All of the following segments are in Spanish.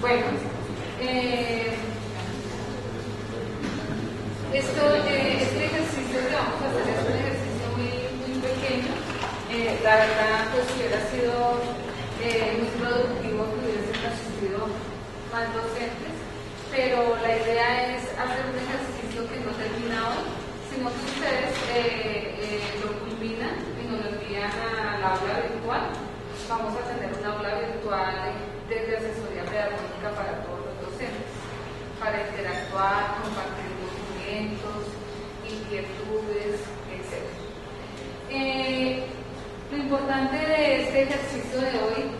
Bueno, este ejercicio que vamos a hacer es un ejercicio muy pequeño. La verdad, pues hubiera sido muy productivo que hubiesen asistido más docentes, pero la idea es hacer un ejercicio que no termina hoy, sino que ustedes lo culminan y nos lo envían al aula virtual. Vamos a tener una aula virtual de asesoría pedagógica para todos los docentes, para interactuar, compartir documentos, inquietudes, etc. Lo importante de este ejercicio de hoy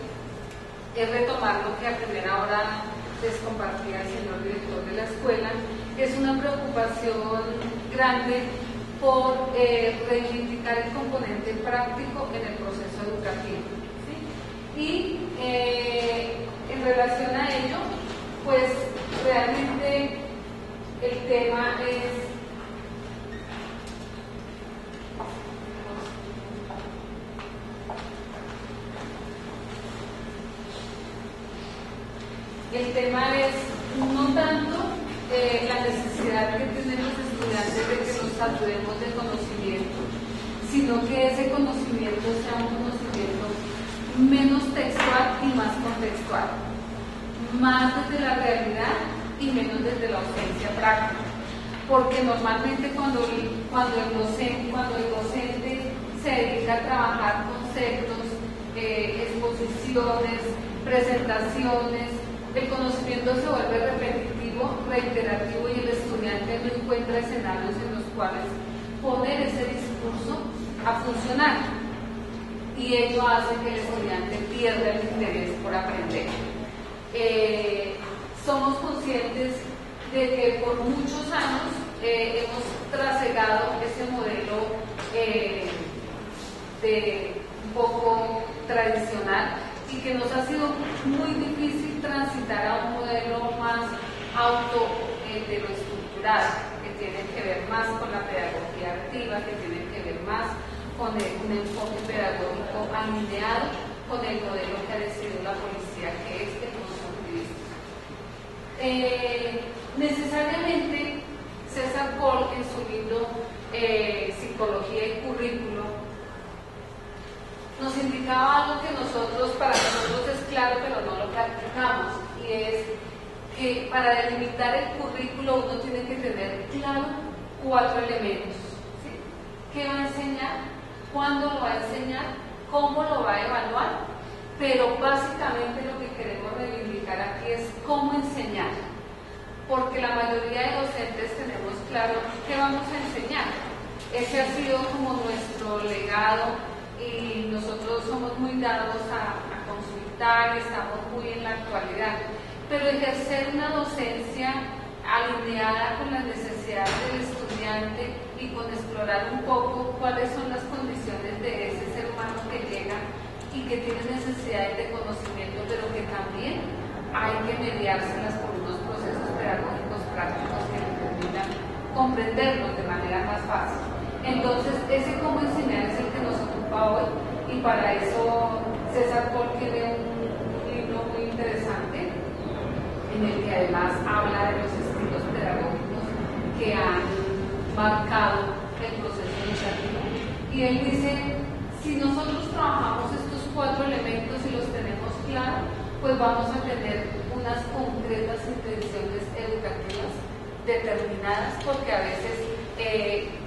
es retomar lo que a primera hora les compartía el señor director de la escuela. Es una preocupación grande por reivindicar el componente práctico en el proceso educativo, ¿sí? Y en relación a ello, pues realmente el tema es no tanto la necesidad que tienen los estudiantes de que nos saturemos de conocimiento, sino que ese conocimiento sea un conocimiento menos textual y más contextual, más desde la realidad y menos desde la ausencia práctica, porque normalmente cuando el docente se dedica a trabajar conceptos, exposiciones, presentaciones, el conocimiento se vuelve repetitivo, reiterativo y el estudiante no encuentra escenarios en los cuales poner ese discurso a funcionar, y ello hace que el estudiante pierda el interés por aprender. Somos conscientes de que por muchos años hemos trasegado ese modelo de un poco tradicional y que nos ha sido muy difícil transitar a un modelo más de lo estructural, que tiene que ver más con la pedagogía activa, que tiene que ver más con un enfoque pedagógico alineado con el modelo que ha decidido la policía, que es el constructivismo. Necesariamente César Pol, en su libro Psicología y Currículo, nos indicaba algo que para nosotros es claro, pero no lo practicamos, y es que para delimitar el currículo uno tiene que tener claro 4 elementos, ¿sí? ¿Qué va a enseñar? ¿Cuándo lo va a enseñar? ¿Cómo lo va a evaluar? Pero básicamente lo que queremos reivindicar aquí es cómo enseñar, porque la mayoría de docentes tenemos claro qué vamos a enseñar. Ese ha sido como nuestro legado, y nosotros somos muy dados a consultar, estamos muy en la actualidad, pero ejercer una docencia alineada con las necesidades del estudiante y con explorar un poco cuáles son las condiciones de ese ser humano que llega y que tiene necesidades de conocimiento, pero que también hay que mediárselas por unos procesos pedagógicos prácticos que le permitan comprenderlos de manera más fácil. Entonces, ese cómo enseñar es el que nos ocupa hoy, y para eso César Pol tiene un libro muy interesante en el que además habla de los estilos pedagógicos que han marcado el proceso educativo. Y él dice, si nosotros trabajamos estos 4 elementos y los tenemos claros, pues vamos a tener unas concretas intenciones educativas determinadas, porque a veces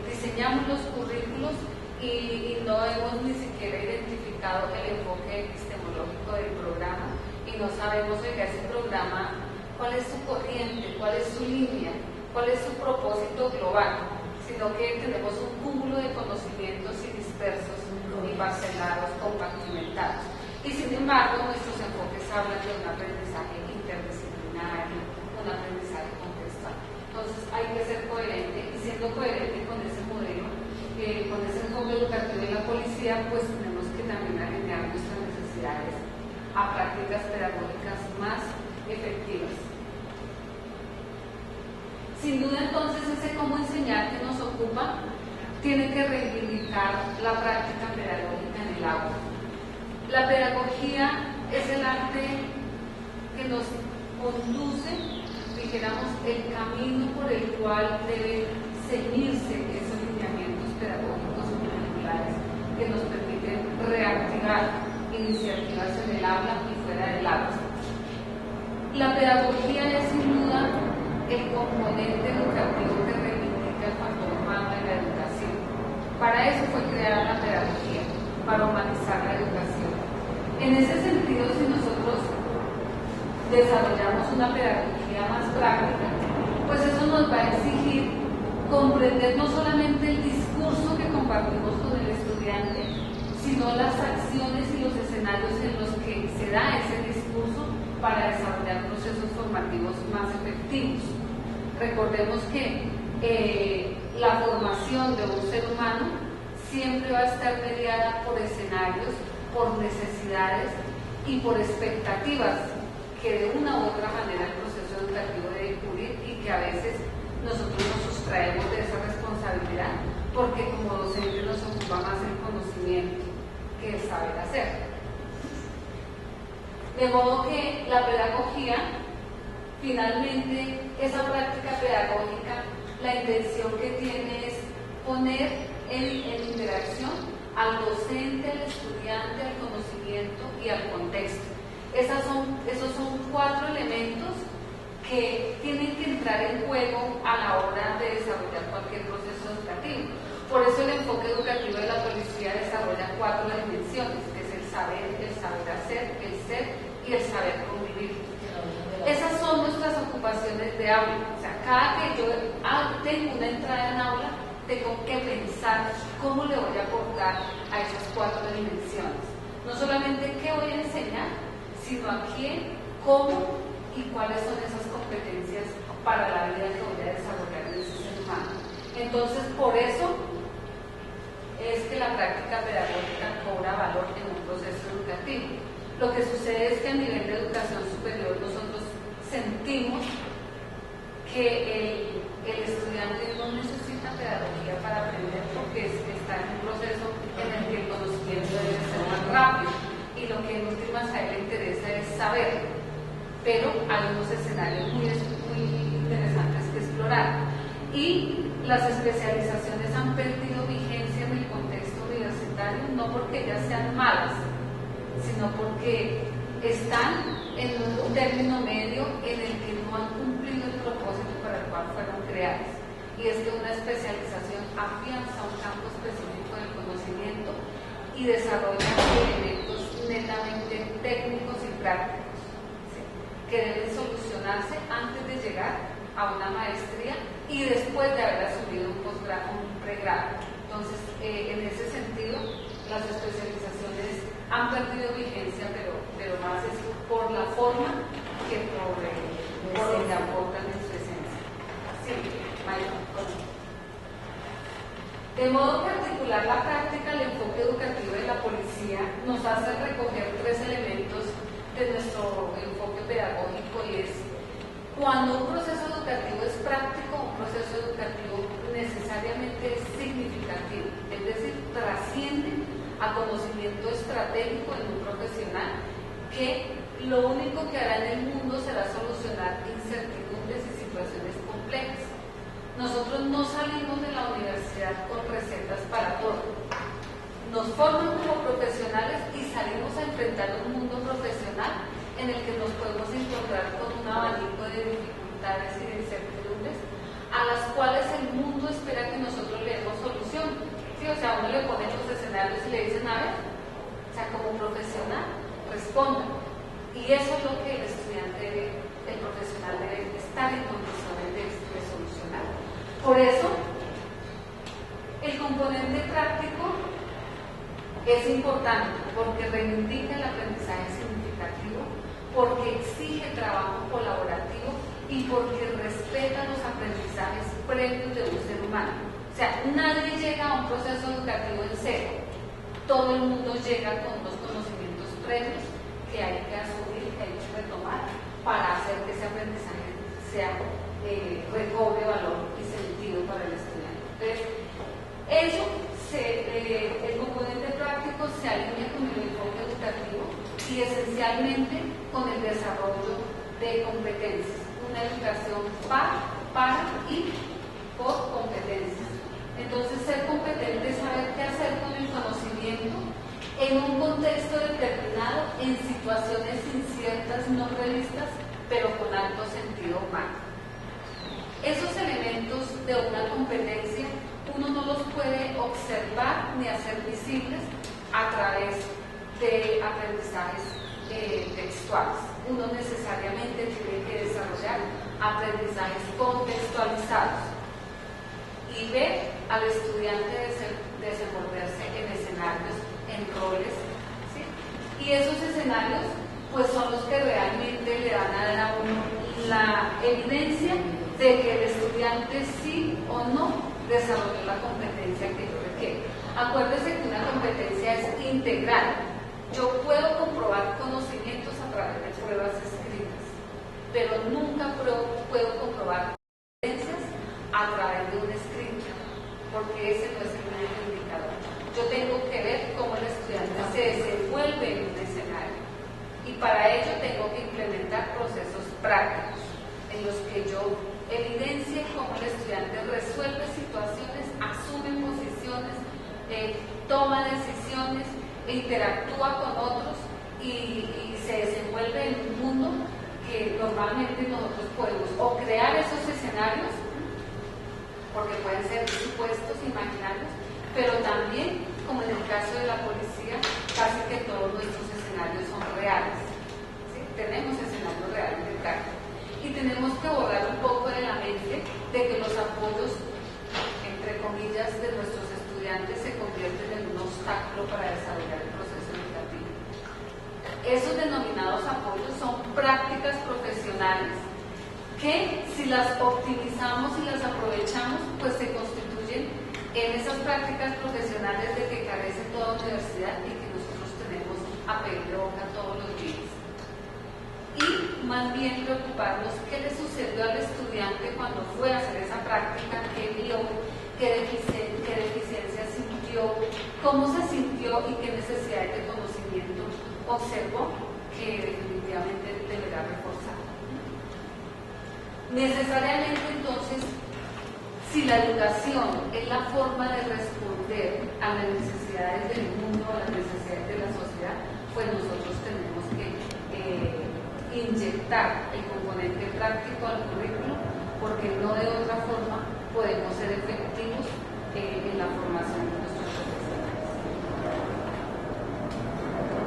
diseñamos los currículos y no hemos ni siquiera identificado el enfoque epistemológico del programa, y no sabemos, oiga, ese programa, cuál es su corriente, cuál es su línea, cuál es su propósito global, sino que tenemos un cúmulo de conocimientos y dispersos y parcelados, compartimentados. Y sin embargo, nuestros enfoques hablan de un aprendizaje interdisciplinario, un aprendizaje contextual. Entonces hay que ser coherente, y siendo coherente con ese modelo, con ese enfoque educativo de la policía, pues tenemos que también alinear nuestras necesidades a prácticas pedagógicas más efectivas. Sin duda, entonces, ese cómo enseñar que nos ocupa tiene que reivindicar la práctica pedagógica en el aula. La pedagogía es el arte que nos dijéramos el camino por el cual deben ceñirse esos lineamientos pedagógicos y curriculares que nos permiten reactivar iniciativas en el aula y fuera del aula. La pedagogía es sin duda el componente educativo que reivindica el factor humano en la educación. Para eso fue creada la pedagogía, para humanizar la educación. En ese sentido, si nosotros desarrollamos una pedagogía más práctica, pues eso nos va a exigir comprender no solamente el discurso que compartimos con el estudiante, sino las acciones y los escenarios en los que se da ese discurso para desarrollar procesos formativos más efectivos. Recordemos que la formación de un ser humano siempre va a estar mediada por escenarios, por necesidades y por expectativas que de una u otra manera el proceso educativo debe cubrir y que a veces nosotros nos sustraemos de esa responsabilidad porque como docente nos ocupa más el conocimiento que el saber hacer. De modo que la pedagogía, finalmente, esa práctica pedagógica, la intención que tiene es poner en interacción al docente, al estudiante, al conocimiento y al contexto. Esos son 4 elementos que tienen que entrar en juego a la hora de desarrollar cualquier proceso educativo. Por eso el enfoque educativo de la policía desarrolla 4 dimensiones, que es el saber hacer, el ser y el saber convivir. Esas son nuestras ocupaciones de aula. O sea, cada que yo tengo una entrada en aula, tengo que pensar cómo le voy a aportar a esas 4 dimensiones. No solamente qué voy a enseñar, sino a quién, cómo y cuáles son esas competencias para la vida que voy a desarrollar en ese ser humano. Entonces, por eso es que la práctica pedagógica cobra valor en un proceso educativo. Lo que sucede es que a nivel de educación superior nosotros sentimos que el estudiante no necesita pedagogía para aprender porque está en un proceso en el que el conocimiento debe ser más rápido y lo que en últimas a él le interesa es saber, pero hay unos escenarios muy interesantes que explorar y las especializaciones han perdido vigencia en el contexto universitario no porque ellas sean malas, sino porque están en un término medio en el que no han cumplido el propósito para el cual fueron creadas. Y es que una especialización afianza un campo específico del conocimiento y desarrolla elementos netamente técnicos y prácticos, ¿sí?, que deben solucionarse antes de llegar a una maestría y después de haber asumido un posgrado, un pregrado. Entonces, en ese sentido, las especializaciones han perdido vigencia, pero más es por la forma que por lo que aportan en su esencia. Sí, Mayo. De modo que articular la práctica, el enfoque educativo de la policía nos hace recoger 3 elementos de nuestro enfoque pedagógico y es cuando un proceso educativo es práctico, un proceso educativo necesariamente es significativo, es decir, trasciende a conocimiento estratégico en un profesional que lo único que hará en el mundo será solucionar incertidumbres y situaciones complejas. Nosotros no salimos de la universidad con recetas para todo. Nos forman como profesionales y salimos a enfrentar un mundo profesional en el que nos podemos encontrar con un abanico de dificultades y de incertidumbres a las cuales el mundo espera que nosotros le demos solución. ¿Sí? O sea, uno le pone los escenarios y le dicen, a ver, o sea, como profesional, responda. Y eso es lo que el estudiante, el profesional debe estar en condiciones de solucionar. Por eso, el componente práctico es importante porque reivindica el aprendizaje significativo, porque exige trabajo colaborativo y porque respeta los aprendizajes previos de un ser humano. O sea, nadie llega a un proceso educativo en seco. Todo el mundo llega con unos conocimientos previos que hay que asumir, que hay que retomar para hacer que ese aprendizaje recobre valor y sentido para el estudiante. Entonces, el componente práctico se alinea con el enfoque educativo y esencialmente con el desarrollo de competencias, una educación para y por competencias. Entonces, ser competente es saber qué hacer con el conocimiento en un contexto determinado, en situaciones inciertas, no previstas, pero con alto sentido humano. Esos elementos de una competencia uno no los puede observar ni hacer visibles a través de aprendizajes textuales. Uno necesariamente tiene que desarrollar aprendizajes contextualizados y ver al estudiante desenvolverse en escenarios, en roles, ¿sí? Y esos escenarios pues son los que realmente le dan a dar a uno la evidencia de que el estudiante sí o no desarrolló la competencia que yo requiero. Acuérdese que una competencia es integral. Yo puedo comprobar conocimientos a través de pruebas escritas, pero nunca puedo comprobar competencias a través de un escrito, porque ese no es el único indicador. Yo tengo que ver cómo el estudiante se desenvuelve en un escenario, y para ello tengo que implementar procesos prácticos en los que yo evidencie cómo el estudiante resuelve situaciones, asume posiciones, toma decisiones, interactúa con otros y se desenvuelve en un mundo que normalmente nosotros podemos o crear esos escenarios, porque pueden ser supuestos imaginarios, pero también, como en el caso de la policía, casi que todos nuestros escenarios son reales, ¿sí? Tenemos escenarios reales de práctica y tenemos que borrar un poco de la mente de que los apoyos, entre comillas, de nuestros estudiantes se convierten en un obstáculo para desarrollar el proceso educativo. Esos denominados apoyos son prácticas profesionales que, si las optimizamos y las aprovechamos, pues se constituyen en esas prácticas profesionales de que carece toda universidad y que nosotros tenemos a pedir de boca todos los días. Y más bien preocuparnos qué le sucedió al estudiante cuando fue a hacer esa práctica, qué vio, qué deficiencia sintió, cómo se sintió y qué necesidades de conocimiento observó que definitivamente deberá reforzar. Necesariamente, entonces, si la educación es la forma de responder a las necesidades del mundo, a las necesidades de la sociedad, pues nosotros tenemos que inyectar el componente práctico al currículo, porque no de otra forma podemos ser efectivos en la formación de nuestros profesionales.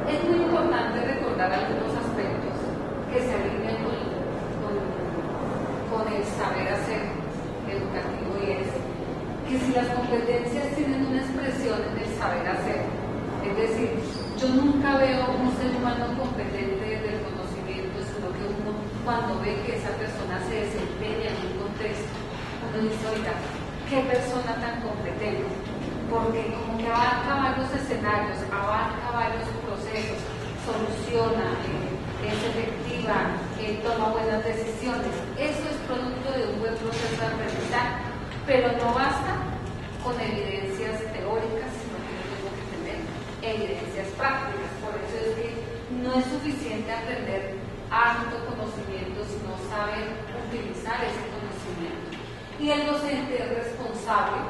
Es muy importante recordar algunos aspectos que se alinean con el saber hacer educativo, y es que si las competencias tienen una expresión en el saber hacer, es decir, yo nunca veo un ser humano competente desde el conocimiento, sino que uno, cuando ve que esa persona se desempeña en un contexto, uno dice, oiga, qué persona tan competente, porque como que abarca varios escenarios, abarca varios procesos, soluciona, es efectiva, toma buenas decisiones. Eso es producto de un buen proceso de aprendizaje, pero no basta con evidencias teóricas, sino que yo tengo que tener evidencias prácticas. Por eso es que no es suficiente aprender harto conocimiento, sino saber utilizar ese conocimiento. Y el docente es responsable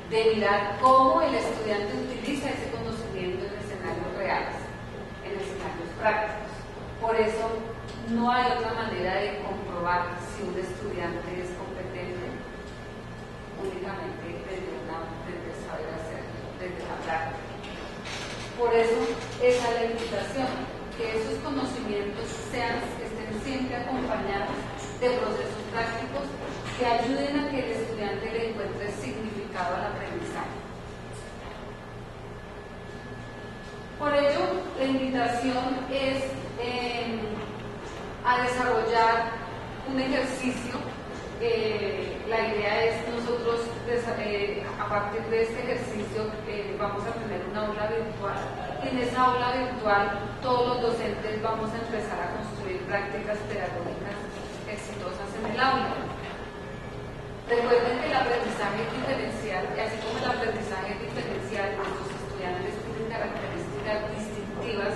de mirar cómo el estudiante utiliza ese conocimiento en escenarios reales, en escenarios prácticos. Por eso no hay otra manera de comprobar si un estudiante es competente únicamente desde el saber hacer, desde la práctica. Por eso esa es la invitación, que esos conocimientos estén siempre acompañados de procesos prácticos que ayuden a que el estudiante le encuentre significado al aprendizaje. Por ello, la invitación es a desarrollar un ejercicio. La idea es nosotros, a partir de este ejercicio, vamos a tener una aula virtual. Y en esa aula virtual, todos los docentes vamos a empezar a construir prácticas pedagógicas exitosas en el aula. Recuerden que el aprendizaje diferencial, y así como el aprendizaje diferencial, nuestros estudiantes tienen características distintivas,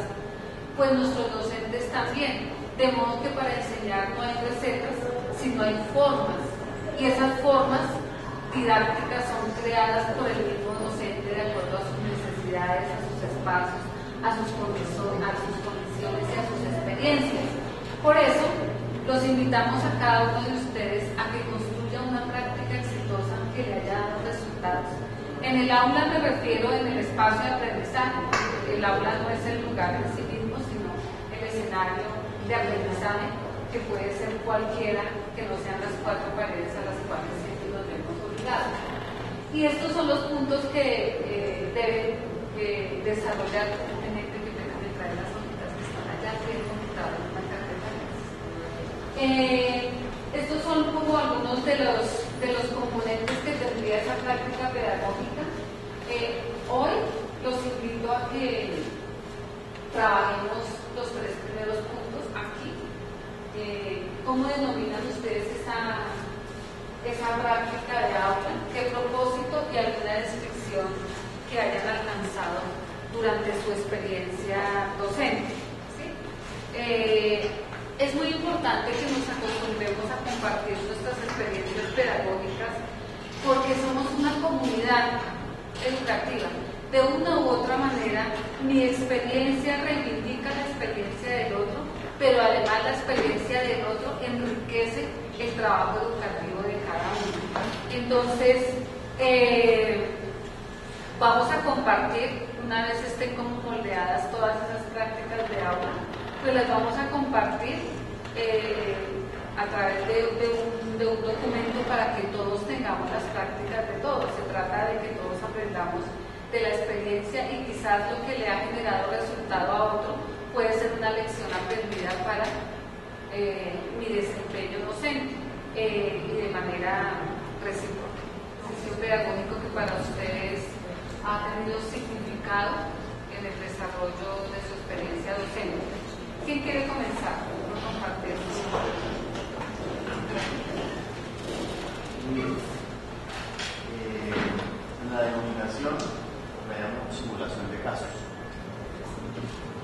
pues nuestros docentes también. De modo que para enseñar no hay recetas, sino hay formas. Y esas formas didácticas son creadas por el mismo docente de acuerdo a sus necesidades, a sus espacios, a sus condiciones y a sus experiencias. Por eso, los invitamos a cada uno de ustedes a que construya una práctica exitosa que le haya dado resultados. En el aula me refiero en el espacio de aprendizaje. El aula no es el lugar en sí mismo, sino el escenario de aprendizaje, que puede ser cualquiera que no sean las cuatro paredes a las cuales siempre nos vemos obligados. Y estos son los puntos que deben desarrollar comúnmente, que tengan que traer las hojitas que están allá, que el computador en una carpeta. Estos son como algunos de los componentes que tendría esa práctica pedagógica. Hoy los invito a que trabajemos los tres primeros puntos aquí. ¿Cómo denominan ustedes esa práctica de aula? ¿Qué propósito y alguna descripción que hayan alcanzado durante su experiencia docente? ¿Sí? Es muy importante que nos acostumbremos a compartir nuestras experiencias pedagógicas porque somos una comunidad educativa. De una u otra manera, mi experiencia reivindica la experiencia del otro, pero además la experiencia del otro enriquece el trabajo educativo de cada uno. Entonces, vamos a compartir, una vez estén como moldeadas todas esas prácticas de aula, pues las vamos a compartir a través de un documento para que todos tengamos las prácticas de todos. Se trata de que todos aprendamos de la experiencia y quizás lo que le ha generado resultado a otro puede ser una lección aprendida para mi desempeño docente y de manera recíproca. Ejercicio pedagógico que para ustedes ha tenido significado en el desarrollo de su experiencia docente. ¿Quién quiere comenzar? Por compartir. En la denominación la llamo simulación de casos.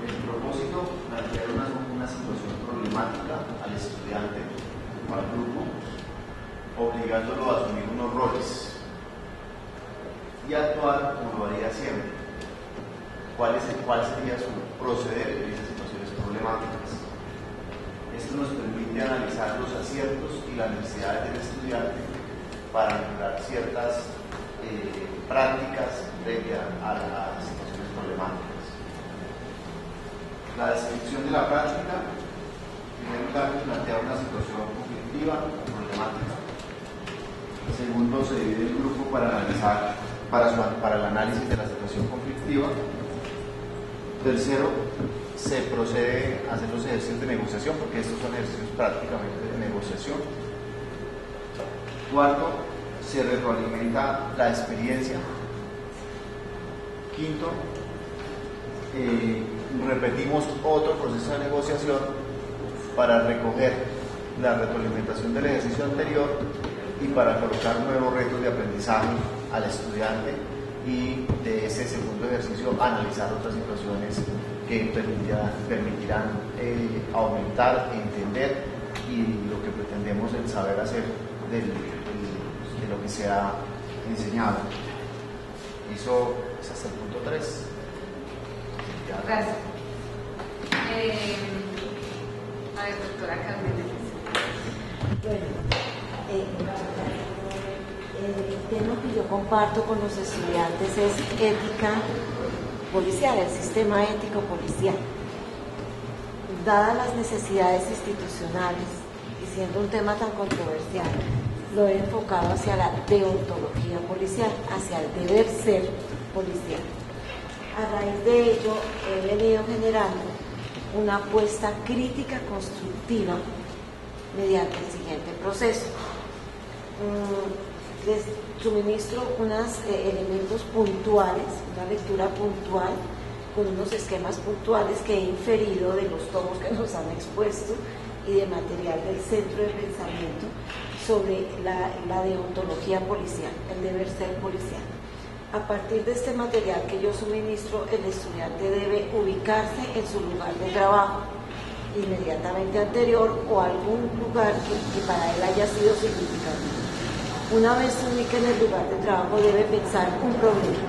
El propósito, plantear una situación problemática al estudiante o al grupo, obligándolo a asumir unos roles y actuar como lo haría siempre. ¿Cuál sería su proceder en esas situaciones problemáticas? Esto nos permite analizar los aciertos y las necesidades del estudiante para mejorar ciertas prácticas frente a las situaciones problemáticas. La descripción de la práctica, en primer lugar, plantea una situación conflictiva o problemática. Segundo, se divide el grupo para analizar para el análisis de la situación conflictiva. Tercero, se procede a hacer los ejercicios de negociación, porque estos son ejercicios prácticamente de negociación. Cuarto, se retroalimenta la experiencia. Quinto, repetimos otro proceso de negociación para recoger la retroalimentación del ejercicio anterior y para colocar nuevos retos de aprendizaje al estudiante, y de ese segundo ejercicio analizar otras situaciones que permitirán aumentar, entender y lo que pretendemos el saber hacer de lo que se ha enseñado. Eso es hasta el punto 3. Gracias. A ver, doctora Carmen. Bueno, el tema que yo comparto con los estudiantes es ética policial, el sistema ético policial. Dadas las necesidades institucionales y siendo un tema tan controversial, lo he enfocado hacia la deontología policial, hacia el deber ser policial. A raíz de ello he venido generando una apuesta crítica constructiva mediante el siguiente proceso. Les suministro unos elementos puntuales, una lectura puntual, con unos esquemas puntuales que he inferido de los tomos que nos han expuesto y de material del Centro de Pensamiento sobre la deontología policial, el deber ser policial. A partir de este material que yo suministro, el estudiante debe ubicarse en su lugar de trabajo inmediatamente anterior o algún lugar que para él haya sido significativo. Una vez se ubique en el lugar de trabajo, debe pensar un problema.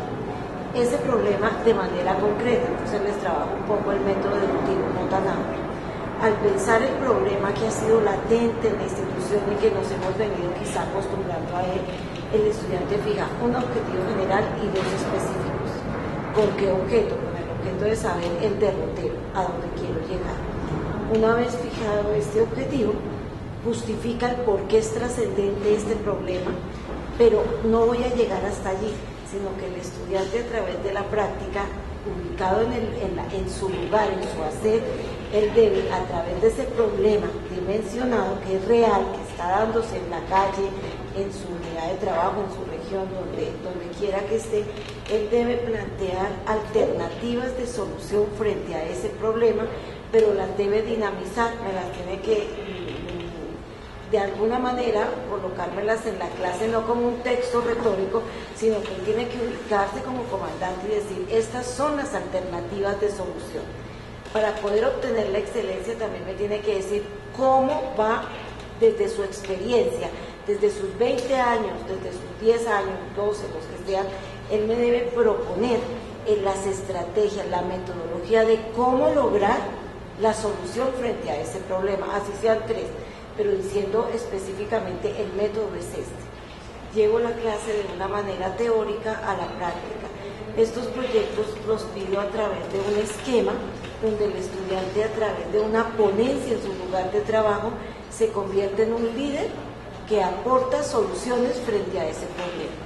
Ese problema de manera concreta, entonces les trabajo un poco el método deductivo, no tan amplio. Al pensar el problema que ha sido latente en la institución y que nos hemos venido quizá acostumbrando a él, el estudiante fija un objetivo general y dos específicos. ¿Con qué objeto? Con el objeto de saber el derrotero, a dónde quiero llegar. Una vez fijado este objetivo, justifica el por qué es trascendente este problema, pero no voy a llegar hasta allí, sino que el estudiante, a través de la práctica, ubicado en su lugar, en su hacer, él debe, a través de ese problema dimensionado, que es real, que está dándose en la calle, en su unidad de trabajo, en su región, donde quiera que esté, él debe plantear alternativas de solución frente a ese problema, pero las debe dinamizar, me las tiene que de alguna manera colocármelas en la clase, no como un texto retórico, sino que él tiene que ubicarse como comandante y decir, estas son las alternativas de solución. Para poder obtener la excelencia también me tiene que decir cómo va desde su experiencia, desde sus 20 años, desde sus 10 años, 12, los que sean, él me debe proponer en las estrategias, la metodología de cómo lograr la solución frente a ese problema, así sean 3, pero diciendo específicamente el método es este. Llevo la clase de una manera teórica a la práctica. Estos proyectos los pido a través de un esquema donde el estudiante, a través de una ponencia en su lugar de trabajo, se convierte en un líder que aporta soluciones frente a ese problema.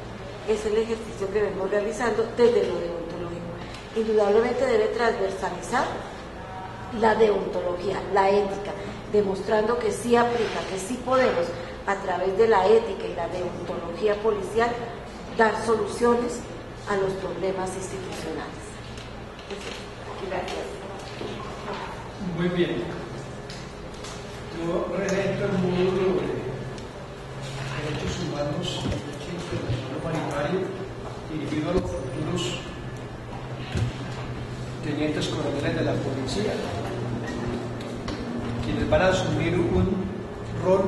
Es el ejercicio que vengo realizando desde lo deontológico. Indudablemente debe transversalizar la deontología, la ética, demostrando que sí aplica, que sí podemos, a través de la ética y la deontología policial, dar soluciones a los problemas institucionales. Gracias. Muy bien. Yo redacto el módulo de Derechos Humanos, Derecho Internacional Humanitario, dirigido a los futuros tenientes coroneles de la policía, quienes van a asumir un rol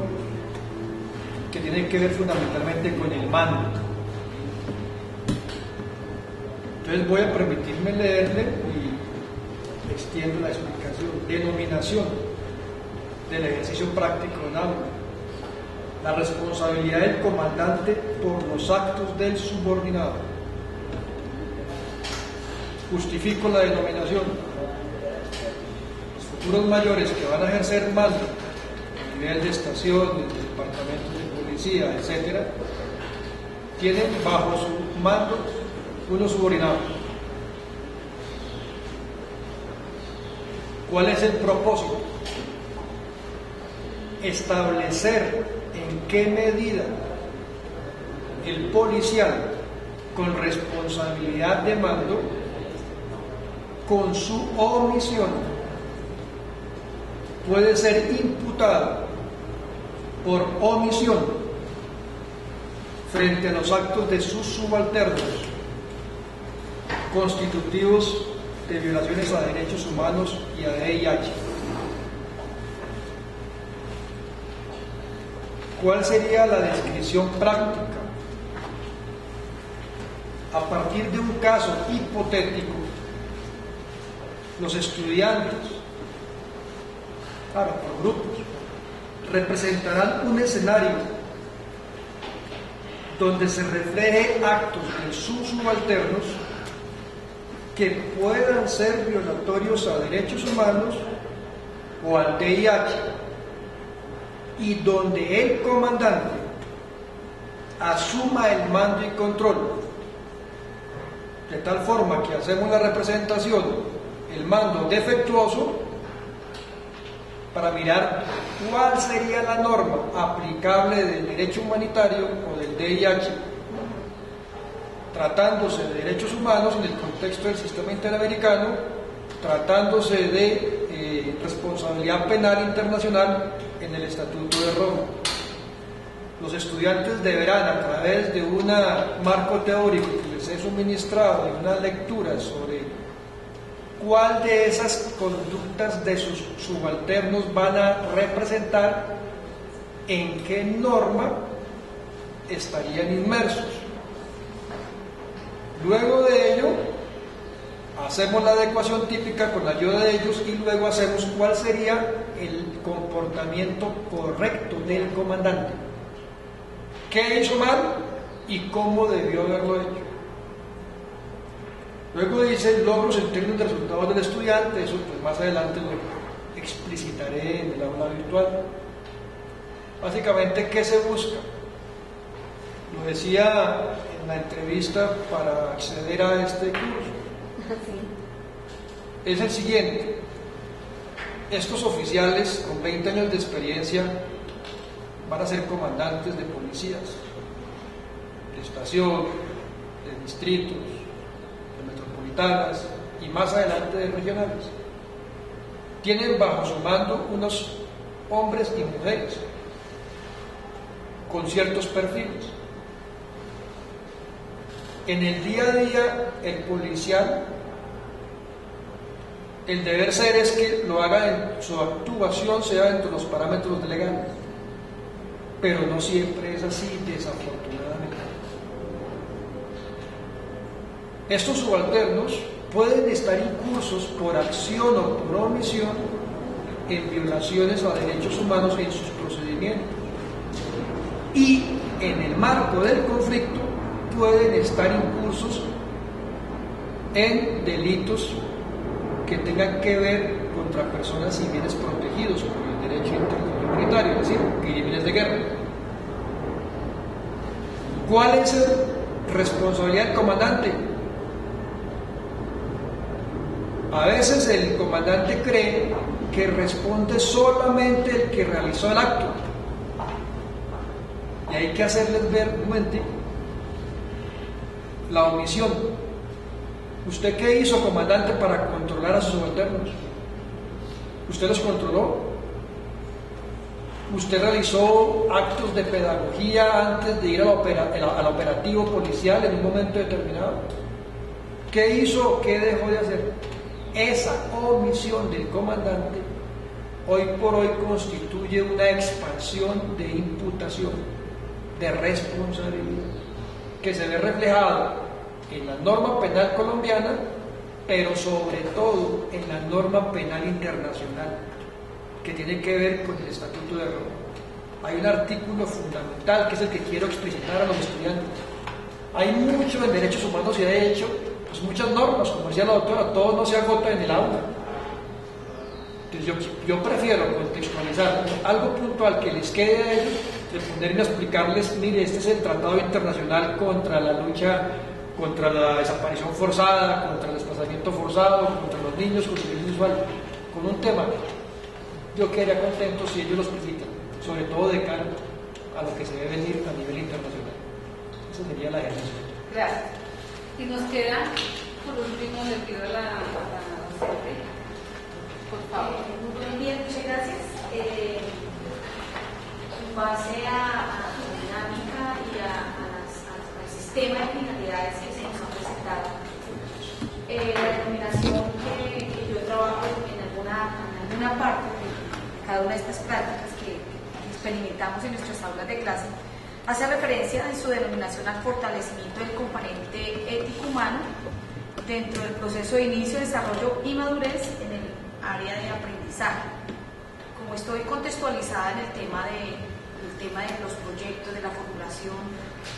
que tiene que ver fundamentalmente con el mando. Entonces voy a permitirme leerle y extiendo la explicación. Denominación del ejercicio práctico en aula. La responsabilidad del comandante por los actos del subordinado. Justifico la denominación. Los futuros mayores que van a ejercer mando a nivel de estaciones, de departamentos de policía, etc., tienen bajo su mando unos subordinados. ¿Cuál es el propósito? Establecer en qué medida el policial con responsabilidad de mando, con su omisión, puede ser imputado por omisión frente a los actos de sus subalternos constitutivos de violaciones a derechos humanos y a DIH. ¿Cuál sería la descripción práctica? A partir de un caso hipotético, los estudiantes, claro, por grupos, representarán un escenario donde se refleje actos de sus subalternos que puedan ser violatorios a derechos humanos o al DIH, y donde el comandante asuma el mando y control, de tal forma que hacemos la representación, el mando defectuoso, para mirar cuál sería la norma aplicable del derecho humanitario o del DIH, tratándose de derechos humanos en el contexto del sistema interamericano, tratándose de responsabilidad penal internacional en el Estatuto de Roma. Los estudiantes deberán, a través de un marco teórico que les les he suministrado de una lectura sobre cuál de esas conductas de sus subalternos van a representar, en qué norma estarían inmersos. Luego de ello, hacemos la adecuación típica con la ayuda de ellos y luego hacemos cuál sería el comportamiento correcto del comandante. ¿Qué hizo mal y cómo debió haberlo hecho? Luego dice logros en términos de resultados del estudiante, eso pues más adelante lo explicitaré en el aula virtual. Básicamente, ¿qué se busca? Lo decía en la entrevista para acceder a este curso. Sí. Es el siguiente: estos oficiales con 20 años de experiencia van a ser comandantes de policías, de estación, de distritos, de metropolitanas y más adelante de regionales. Tienen bajo su mando unos hombres y mujeres con ciertos perfiles. En el día a día, el policial, el deber ser es que lo haga en su actuación sea dentro de los parámetros legales, pero no siempre es así, desafortunadamente. Estos subalternos pueden estar incursos por acción o por omisión en violaciones a derechos humanos en sus procedimientos, y en el marco del conflicto pueden estar incursos en delitos que tengan que ver contra personas y bienes protegidos por el derecho intercomunitario, es decir, crímenes de guerra. ¿Cuál es la responsabilidad del comandante? A veces el comandante cree que responde solamente el que realizó el acto, y hay que hacerles ver un momento la omisión. ¿Usted qué hizo, comandante, para controlar a sus subalternos? ¿Usted los controló? ¿Usted realizó actos de pedagogía antes de ir al operativo policial en un momento determinado? ¿Qué hizo o qué dejó de hacer? Esa omisión del comandante hoy por hoy constituye una expansión de imputación, de responsabilidad, que se ve reflejado en la norma penal colombiana, pero sobre todo en la norma penal internacional, que tiene que ver con el Estatuto de Roma. Hay un artículo fundamental que es el que quiero explicitar a los estudiantes. Hay mucho en derechos humanos y de hecho, pues muchas normas, como decía la doctora, todo no se agota en el aula. Entonces yo prefiero contextualizar algo puntual que les quede a ellos, de ponerme a explicarles, mire, este es el Tratado Internacional contra la lucha contra la desaparición forzada, contra el desplazamiento forzado, contra los niños con servicio sexual, con un tema. Yo quedaría contento si ellos lo explicitan, sobre todo de cara a lo que se debe venir a nivel internacional. Esa sería la ejercicio. Gracias. Y nos queda, por último, le pido a la docente, por favor. Muy bien, muchas gracias. En base a la dinámica y al sistema de finalidades que se nos ha presentado, la denominación que yo trabajo en alguna parte de cada una de estas prácticas que experimentamos en nuestras aulas de clase hace referencia en su denominación al fortalecimiento del componente ético-humano dentro del proceso de inicio, desarrollo y madurez en el área de aprendizaje. Como estoy contextualizada en el tema de los proyectos, de la formulación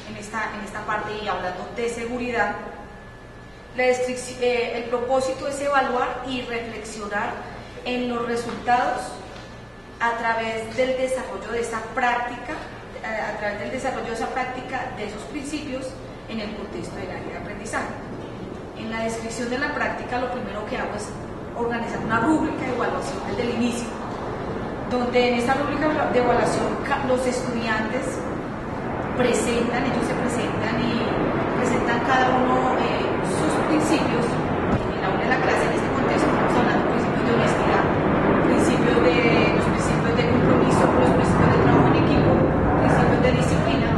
en esta parte y hablando de seguridad, el propósito es evaluar y reflexionar en los resultados a través del desarrollo de esa práctica, de esos principios en el contexto del área de aprendizaje. En la descripción de la práctica, lo primero que hago es organizar una rúbrica de evaluación desde el inicio, donde en esta rúbrica de evaluación los estudiantes ellos se presentan y presentan cada uno sus principios en el aula de la clase. En este contexto estamos hablando de principios de honestidad, los principios de compromiso, los principios de trabajo en equipo, principios de disciplina,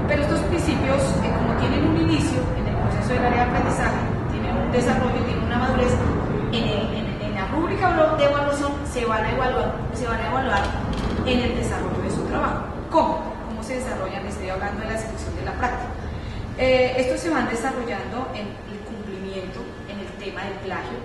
pero estos principios, como tienen un inicio en el proceso de la en el desarrollo de su trabajo. ¿Cómo? ¿Cómo se desarrollan? Estoy hablando de la ejecución de la práctica. Estos se van desarrollando en el cumplimiento, en el tema del plagio,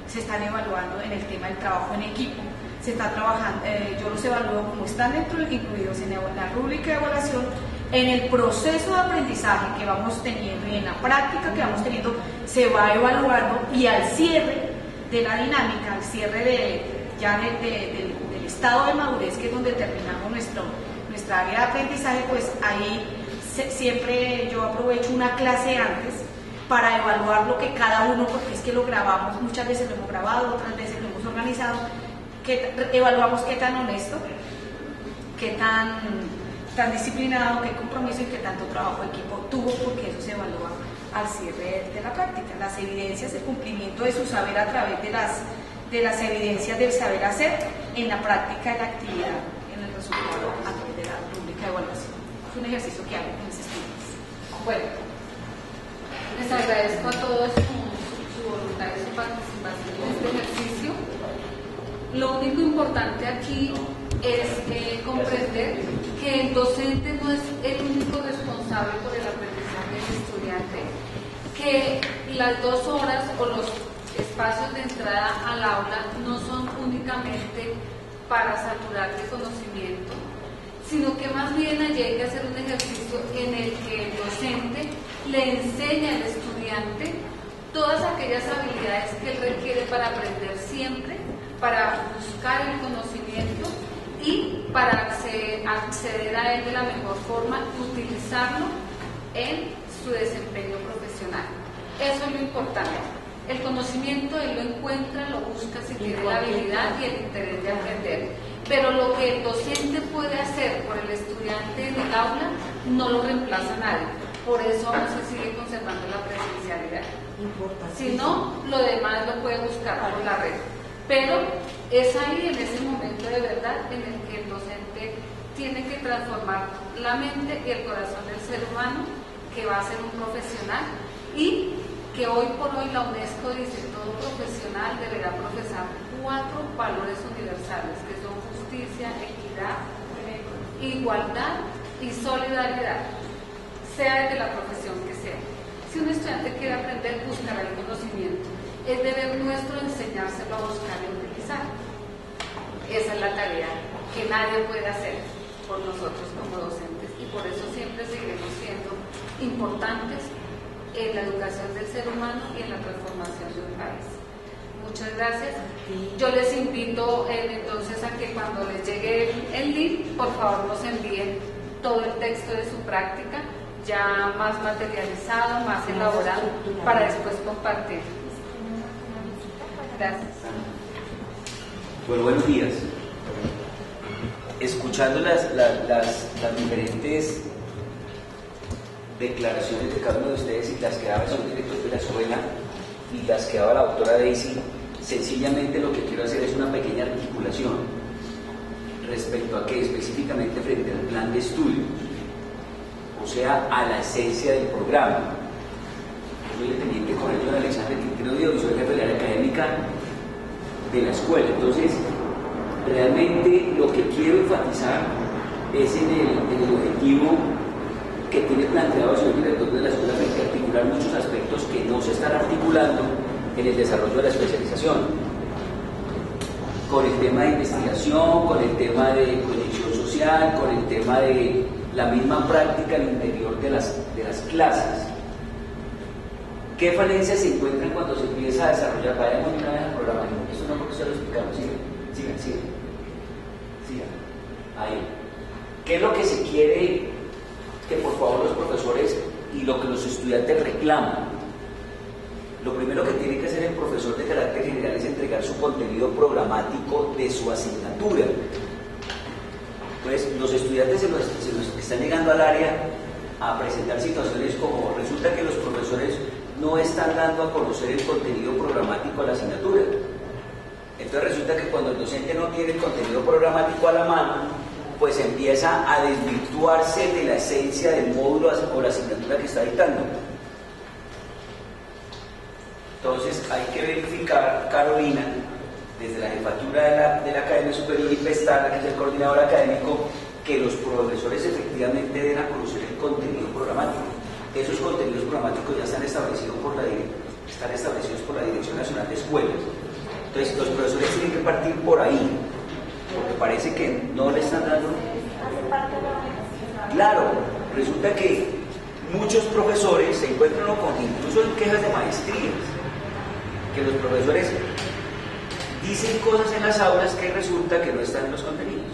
se están evaluando en el tema del trabajo en equipo, se está trabajando, yo los evalúo como están incluidos en la rúbrica de evaluación, en el proceso de aprendizaje que vamos teniendo y en la práctica que vamos teniendo, se va evaluando, y al cierre de la dinámica, al cierre del estado de madurez, que es donde terminamos nuestra área de aprendizaje, pues ahí siempre yo aprovecho una clase antes para evaluar lo que cada uno, porque es que lo grabamos, muchas veces lo hemos grabado, otras veces lo hemos organizado, que evaluamos qué tan honesto, qué tan disciplinado, qué compromiso y qué tanto trabajo de equipo tuvo, porque eso se evalúa al cierre de la práctica. Las evidencias de cumplimiento de su saber a través de las evidencias del saber hacer en la práctica de la actividad, en el resultado a través de la rúbrica de evaluación. Es un ejercicio que hago en mis estudios. Bueno, les agradezco a todos su voluntad y su participación en este ejercicio. Lo único importante aquí es comprender que el docente no es el único responsable por el aprendizaje del estudiante, que las 2 horas o los espacios de entrada al aula no son únicamente para saturar de conocimiento, sino que más bien allí hay que hacer un ejercicio en el que el docente le enseña al estudiante todas aquellas habilidades que él requiere para aprender siempre, para buscar el conocimiento y para acceder a él de la mejor forma, utilizarlo en su desempeño profesional. Eso es lo importante. El conocimiento él lo encuentra, lo busca si tiene la habilidad y el interés de aprender. Pero lo que el docente puede hacer por el estudiante en el aula no lo reemplaza nadie. Por eso aún se sigue conservando la presencialidad. Si no, lo demás lo puede buscar por la red. Pero es ahí, en ese momento de verdad, en el que el docente tiene que transformar la mente y el corazón del ser humano, que va a ser un profesional, y que hoy por hoy la UNESCO dice todo profesional deberá profesar 4 valores universales, que son justicia, equidad, igualdad y solidaridad, sea desde la profesión que sea. Si un estudiante quiere aprender, buscará el conocimiento. Es deber nuestro enseñárselo a buscar y utilizar. Esa es la tarea que nadie puede hacer por nosotros como docentes, y por eso siempre seguiremos siendo importantes en la educación del ser humano y en la transformación de un país. Muchas gracias. Yo les invito entonces a que cuando les llegue el link, por favor nos envíen todo el texto de su práctica, ya más materializado, más elaborado, para después compartir. Gracias. Bueno, buenos días. Escuchando las diferentes declaraciones de cada uno de ustedes, y las que daba el señor director de la escuela y las que daba la doctora Daisy, sencillamente lo que quiero hacer es una pequeña articulación respecto a qué, específicamente frente al plan de estudio, o sea, a la esencia del programa. Soy dependiente con el don Alexander Quintero Díaz, soy jefe del área académica de la escuela. Entonces, realmente lo que quiero enfatizar es en el objetivo que tiene planteado el señor director de la escuela, de articular muchos aspectos que no se están articulando en el desarrollo de la especialización, con el tema de investigación, con el tema de proyección social, con el tema de la misma práctica al interior de las clases. ¿Qué falencias se encuentran cuando se empieza a desarrollar? Vayamos una vez al programa, eso no porque se lo explicamos, sigan. Ahí. ¿Qué es lo que se quiere que por favor los profesores y lo que los estudiantes reclaman? Lo primero que tiene que hacer el profesor de carácter general es entregar su contenido programático de su asignatura. Entonces, los estudiantes se los están llegando al área a presentar situaciones como resulta que los profesores no están dando a conocer el contenido programático a la asignatura. Entonces resulta que cuando el docente no tiene el contenido programático a la mano, pues empieza a desvirtuarse de la esencia del módulo o la asignatura que está dictando. Entonces hay que verificar, Carolina, desde la jefatura de la Academia Superior y Pestana, que es el coordinador académico, que los profesores efectivamente den a conocer el contenido programático. Esos contenidos programáticos ya están establecidos por la Dirección Nacional de Escuelas. Entonces, los profesores tienen que partir por ahí, porque parece que no le están dando. Claro, resulta que muchos profesores se encuentran con incluso en quejas de maestrías, que los profesores dicen cosas en las aulas que resulta que no están en los contenidos.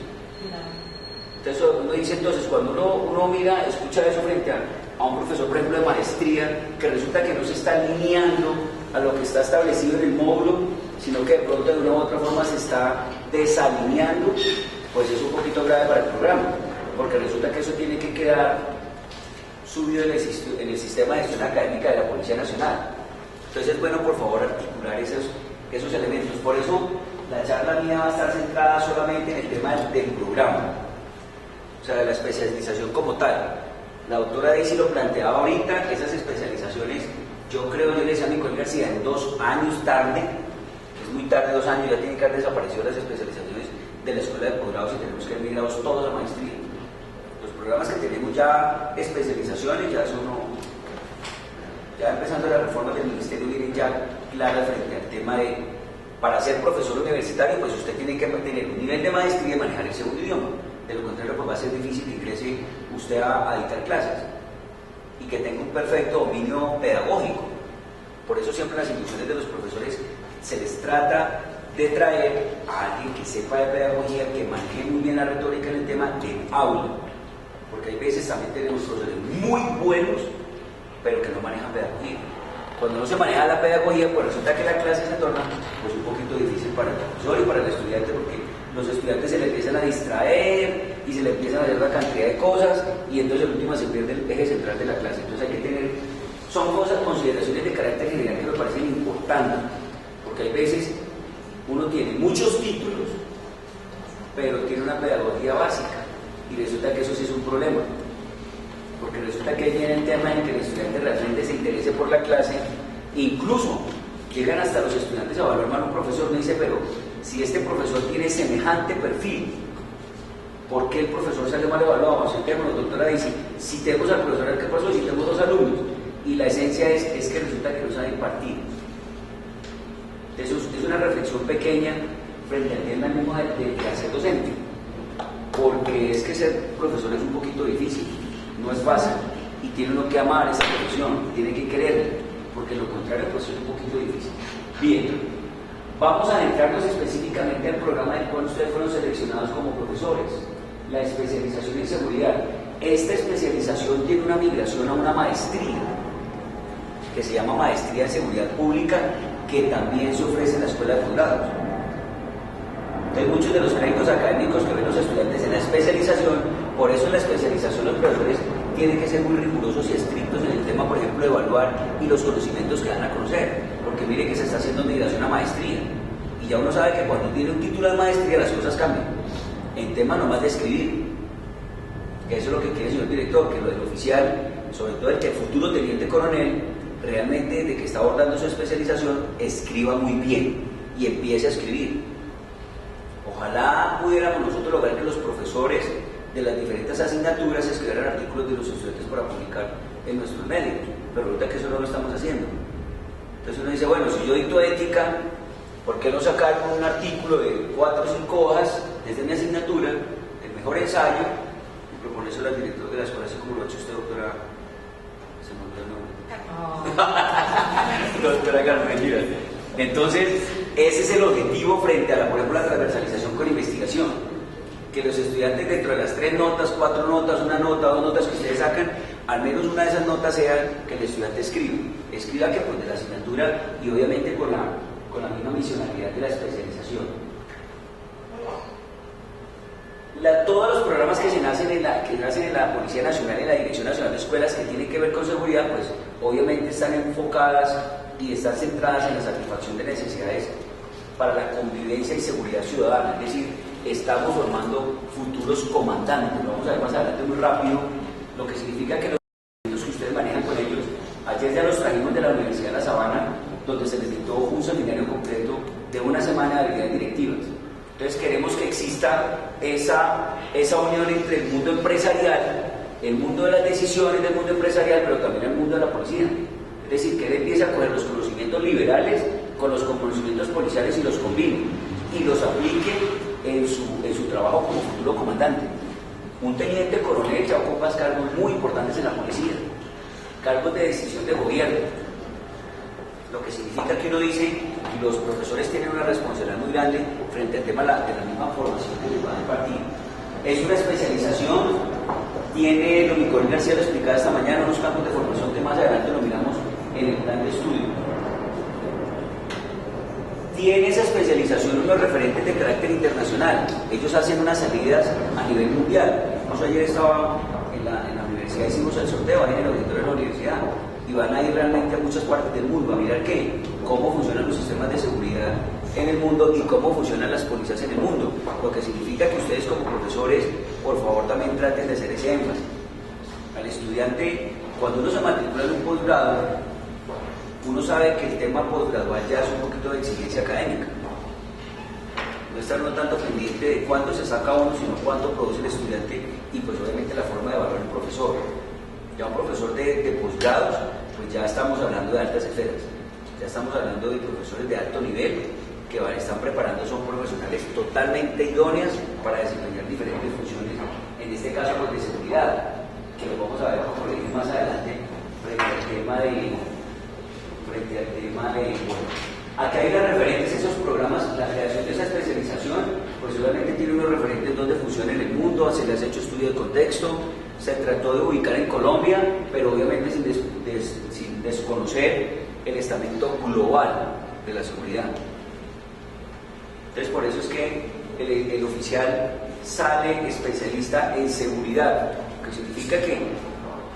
Entonces uno dice, entonces cuando uno mira, escucha eso frente a un profesor, por ejemplo, de maestría, que resulta que no se está alineando a lo que está establecido en el módulo, sino que de pronto de una u otra forma se está desalineando, pues es un poquito grave para el programa, porque resulta que eso tiene que quedar subido en el sistema de gestión académica de la Policía Nacional. Entonces es bueno, por favor, articular esos elementos. Por eso la charla mía va a estar centrada solamente en el tema del programa, o sea, de la especialización como tal. La doctora Daisy lo planteaba ahorita, esas especializaciones, yo le decía a mi colega García, en 2 años tarde, que es muy tarde, 2 años, ya tienen que haber desaparecido las especializaciones de la escuela de posgrados y tenemos que migrados todos a maestría. Los programas que tenemos ya especializaciones ya son, ya empezando la reforma del ministerio, vienen ya claras frente al tema de, para ser profesor universitario, pues usted tiene que tener un nivel de maestría y manejar el segundo idioma. De lo contrario, pues va a ser difícil que ingrese usted a dictar clases y que tenga un perfecto dominio pedagógico. Por eso siempre en las instituciones de los profesores se les trata de traer a alguien que sepa de pedagogía, que maneje muy bien la retórica en el tema del aula, porque hay veces también tenemos profesores muy buenos, pero que no manejan pedagogía. Cuando no se maneja la pedagogía, pues resulta que la clase se torna pues un poquito difícil para el profesor y para el estudiante, porque los estudiantes se le empiezan a distraer y se le empiezan a hacer una cantidad de cosas y entonces el último se pierde el eje central de la clase. Entonces hay que tener, son cosas, consideraciones de carácter general que me parecen importantes, porque hay veces uno tiene muchos títulos, pero tiene una pedagogía básica y resulta que eso sí es un problema, porque resulta que ahí viene el tema en que el estudiante realmente se interese por la clase, incluso llegan hasta los estudiantes a evaluar mal a un profesor, me dice, pero si este profesor tiene semejante perfil, ¿por qué el profesor sale mal evaluado? Sentémonos, doctora Daisy, si tenemos al profesor, ¿qué pasó? Si tenemos 2 alumnos, y la esencia es que resulta que no sabe impartir. Eso es una reflexión pequeña frente al tema mismo de ser docente, porque es que ser profesor es un poquito difícil, no es fácil, y tiene uno que amar esa profesión, tiene que quererla, porque lo contrario pues es un poquito difícil. Bien, vamos a adentrarnos específicamente al programa del cual ustedes fueron seleccionados como profesores, la especialización en seguridad. Esta especialización tiene una migración a una maestría, que se llama Maestría en Seguridad Pública, que también se ofrece en la Escuela de Posgrados. Entonces, muchos de los créditos académicos que ven los estudiantes en la especialización, por eso en la especialización los profesores tienen que ser muy rigurosos y estrictos en el tema, por ejemplo, de evaluar y los conocimientos que dan a conocer, porque mire que se está haciendo migración a maestría, y ya uno sabe que cuando tiene un título de maestría las cosas cambian, en tema nomás de escribir, que eso es lo que quiere el señor director, que lo del oficial, sobre todo el futuro teniente coronel, realmente desde que está abordando su especialización, escriba muy bien y empiece a escribir. Ojalá pudiéramos nosotros lograr que los profesores de las diferentes asignaturas escribieran artículos de los estudiantes para publicar en nuestros medios, pero resulta que eso no lo estamos haciendo. Entonces uno dice, bueno, si yo dicto ética, ¿por qué no sacar un artículo de 4 o 5 hojas desde mi asignatura, el mejor ensayo, y proponérselo al director de la escuela, así como lo ha hecho usted, doctora? Se me olvidó el nombre. Doctora Carmen. Entonces, ese es el objetivo frente a la, por ejemplo, la transversalización con investigación, que los estudiantes dentro de las 3 notas, 4 notas, 1 nota, 2 notas que ustedes sacan, al menos una de esas notas sea que el estudiante escriba que pues de la asignatura y obviamente con la misma misionalidad de la especialización. Todos los programas que nacen en la Policía Nacional y en la Dirección Nacional de Escuelas que tienen que ver con seguridad, pues obviamente están enfocadas y están centradas en la satisfacción de necesidades para la convivencia y seguridad ciudadana, es decir, estamos formando futuros comandantes. Lo vamos a ver más adelante muy rápido, lo que significa que los que ustedes manejan con ellos, ayer ya los trajimos de la Universidad de La Sabana, donde se les dictó un seminario completo de 1 semana de habilidades Entonces queremos que exista esa unión entre el mundo empresarial, el mundo de las decisiones del mundo empresarial, pero también el mundo de la policía. Es decir, que él empiece a coger los conocimientos liberales con los conocimientos policiales y los combine y los aplique en su trabajo como futuro comandante. Un teniente coronel ya ocupa cargos muy importantes en la policía, cargos de decisión de gobierno, lo que significa que uno dice, los profesores tienen una responsabilidad muy grande frente al tema de la misma formación que les va a impartir. Es una especialización, tiene, lo que Nicole García lo explicaba esta mañana, unos campos de formación que más adelante lo miramos en el plan de estudio. Tiene esa especialización unos referentes de carácter internacional. Ellos hacen unas salidas a nivel mundial. Nosotros ayer estaba en la universidad, hicimos el sorteo en el auditorio de la universidad y van a ir realmente a muchas partes del mundo a mirar cómo funcionan los sistemas de seguridad en el mundo y cómo funcionan las policías en el mundo, lo que significa que ustedes como profesores, por favor, también traten de hacer ese énfasis. Al estudiante, cuando uno se matricula en un posgrado, uno sabe que el tema posgradual ya es un poquito de exigencia académica. No estar no tanto pendiente de cuánto se saca uno, sino cuánto produce el estudiante y pues obviamente la forma de evaluar el profesor. Ya un profesor de posgrados, pues ya estamos hablando de altas esferas, ya estamos hablando de profesores de alto nivel que están preparando, son profesionales totalmente idóneas para desempeñar diferentes funciones, en este caso pues de seguridad, que lo vamos a ver como más adelante frente al tema de bueno, acá hay las referentes, esos programas, la creación de esa especialización, pues obviamente tiene unos referentes donde funciona en el mundo, se les ha hecho estudio de contexto, se trató de ubicar en Colombia, pero obviamente sin desconocer el estamento global de la seguridad. Entonces por eso es que el oficial sale especialista en seguridad, que significa que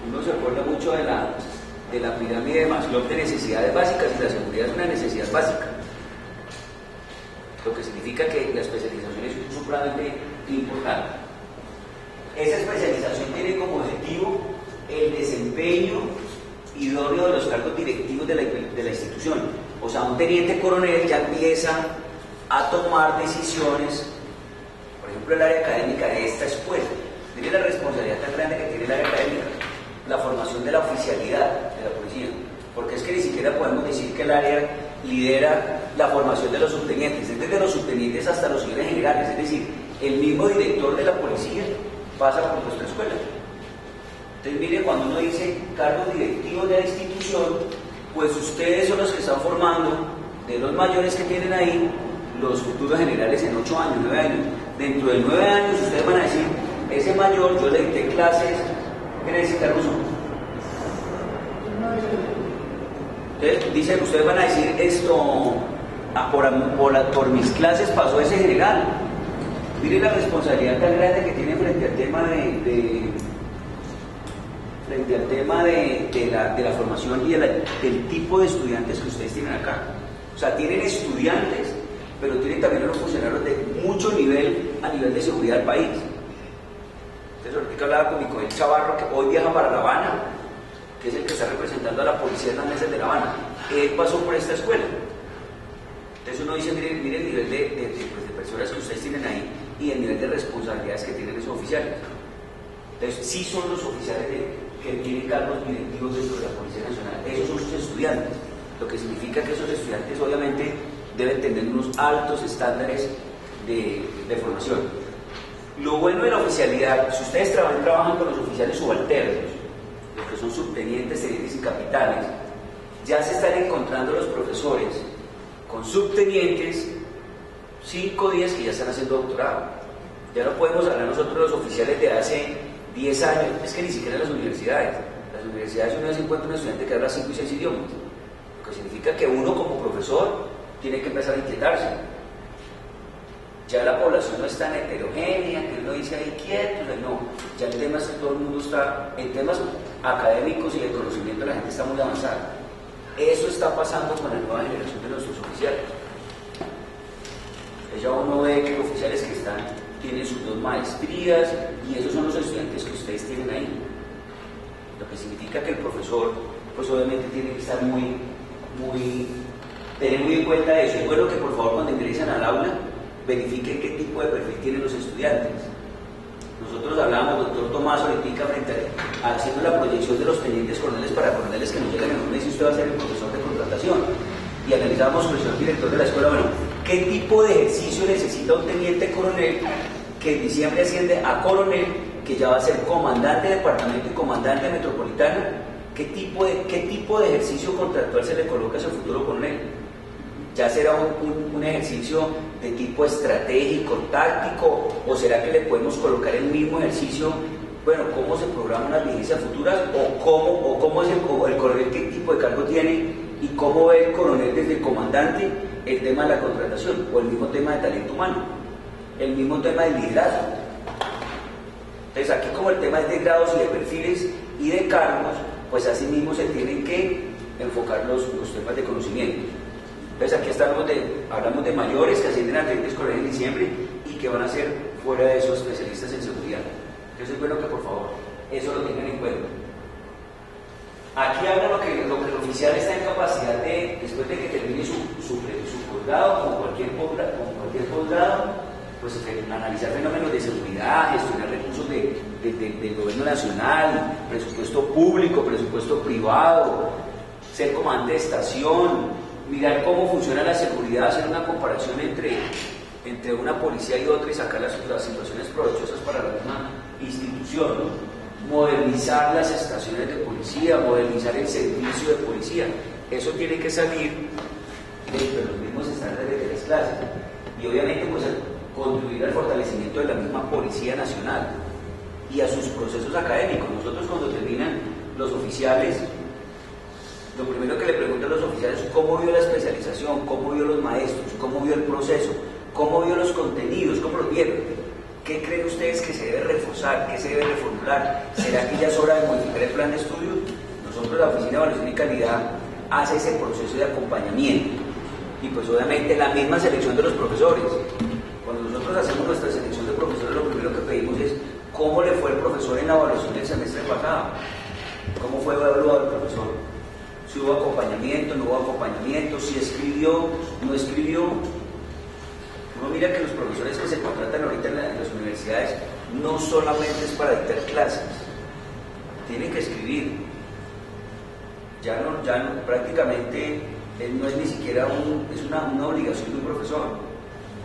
uno se acuerda mucho de la pirámide de Maslow de necesidades básicas y la seguridad es una necesidad básica. Lo que significa que la especialización es supremamente importante. Esa especialización tiene como objetivo el desempeño idóneo de los cargos directivos de la institución. O sea, un teniente coronel ya empieza a tomar decisiones, por ejemplo, el área académica de esta escuela. Tiene la responsabilidad tan grande que tiene el área académica, la formación de la oficialidad de la policía, porque es que ni siquiera podemos decir que el área lidera la formación de los subtenientes, es desde los subtenientes hasta los señores generales, es decir, el mismo director de la policía pasa por nuestra escuela. Entonces mire, cuando uno dice cargos directivos de la institución, pues ustedes son los que están formando de los mayores que tienen ahí los futuros generales en 8 años, 9 años. Dentro de 9 años ustedes van a decir, ese mayor yo le dicté clases, ¿qué necesita ruso? Entonces dicen, ustedes van a decir esto, por mis clases pasó ese general. Mire la responsabilidad tan grande que tiene frente al tema de la formación y del tipo de estudiantes que ustedes tienen acá. O sea, tienen estudiantes, pero tienen también unos funcionarios de mucho nivel a nivel de seguridad del país. Entonces, ahorita hablaba con Micoel Chavarro, que hoy viaja para La Habana, que es el que está representando a la policía en las mesas de La Habana. Él pasó por esta escuela. Entonces uno dice, mire el nivel de personas que ustedes tienen ahí y el nivel de responsabilidades que tienen esos oficiales. Entonces, sí son los oficiales que tienen cargos directivos dentro de la Policía Nacional. Esos son sus estudiantes, lo que significa que esos estudiantes obviamente deben tener unos altos estándares de formación. Lo bueno de la oficialidad, si ustedes trabajan con los oficiales subalternos, los que son subtenientes, tenientes y capitanes, ya se están encontrando los profesores con subtenientes 5 días que ya están haciendo doctorado. Ya no podemos hablar nosotros de los oficiales de hace 10 años, es que ni siquiera en las universidades una vez encuentra un estudiante que habla 5 y 6 idiomas, lo que significa que uno como profesor tiene que empezar a inquietarse. Ya la población no es tan heterogénea, que uno dice ahí quieto, no, ya el tema es que todo el mundo está, en temas académicos y de conocimiento la gente está muy avanzada. Eso está pasando con la nueva generación de nuestros oficiales. Ya uno ve que los oficiales que tienen sus 2 maestrías y esos son los estudiantes que ustedes tienen ahí. Lo que significa que el profesor, pues obviamente tiene que estar tener muy en cuenta eso. Es bueno que por favor cuando ingresen al aula verifiquen qué tipo de perfil tienen los estudiantes. Nosotros hablábamos, doctor Tomás, ahorita frente a haciendo la proyección de los tenientes coroneles para coroneles que nos llegan en un mes y usted va a ser el profesor de contratación. Y analizamos, profesor director de la escuela, bueno, ¿qué tipo de ejercicio necesita un teniente coronel que en diciembre asciende a coronel, que ya va a ser comandante de departamento y comandante metropolitano? ¿Qué tipo de ejercicio contractual se le coloca a ese futuro coronel? ¿Ya será un ejercicio de tipo estratégico, táctico, o será que le podemos colocar el mismo ejercicio? Bueno, ¿cómo se programa una diligencia futura? ¿O cómo es el coronel, qué tipo de cargo tiene? ¿Y cómo ve el coronel desde el comandante el tema de la contratación? O el mismo tema de talento humano, el mismo tema de liderazgo. Entonces aquí, como el tema es de grados y de perfiles y de cargos, pues así mismo se tienen que enfocar los temas de conocimiento. Entonces aquí hablamos de mayores que ascienden a tenientes coroneles en diciembre y que van a ser fuera de esos especialistas en seguridad. Entonces es bueno que por favor eso lo tengan en cuenta. Aquí habla lo que el oficial está en capacidad de, después de que termine su posgrado, con cualquier posgrado, pues analizar fenómenos de seguridad, gestionar recursos del gobierno nacional, presupuesto público, presupuesto privado, ser comandante de estación, mirar cómo funciona la seguridad, hacer una comparación entre una policía y otra y sacar las situaciones provechosas para la misma institución, ¿no? Modernizar las estaciones de policía, modernizar el servicio de policía. Eso tiene que salir de los mismos estándares de las clases y obviamente pues contribuir al fortalecimiento de la misma Policía Nacional y a sus procesos académicos. Nosotros, cuando terminan los oficiales, lo primero que le preguntan a los oficiales es cómo vio la especialización, cómo vio los maestros, cómo vio el proceso, cómo vio los contenidos, cómo los vieron. ¿Qué creen ustedes que se debe reforzar? ¿Qué se debe reformular? ¿Será que ya es hora de modificar el plan de estudio? Nosotros, la Oficina de Evaluación y Calidad, hace ese proceso de acompañamiento y pues obviamente la misma selección de los profesores. Cuando nosotros hacemos nuestra selección de profesores, lo primero que pedimos es cómo le fue el profesor en la evaluación del semestre pasado, cómo fue evaluado el profesor, si hubo acompañamiento, no hubo acompañamiento, si escribió, no escribió. Uno mira que los profesores que se contratan ahorita en las universidades no solamente es para dictar clases, tienen que escribir. Ya no, prácticamente no es ni siquiera una obligación de un profesor.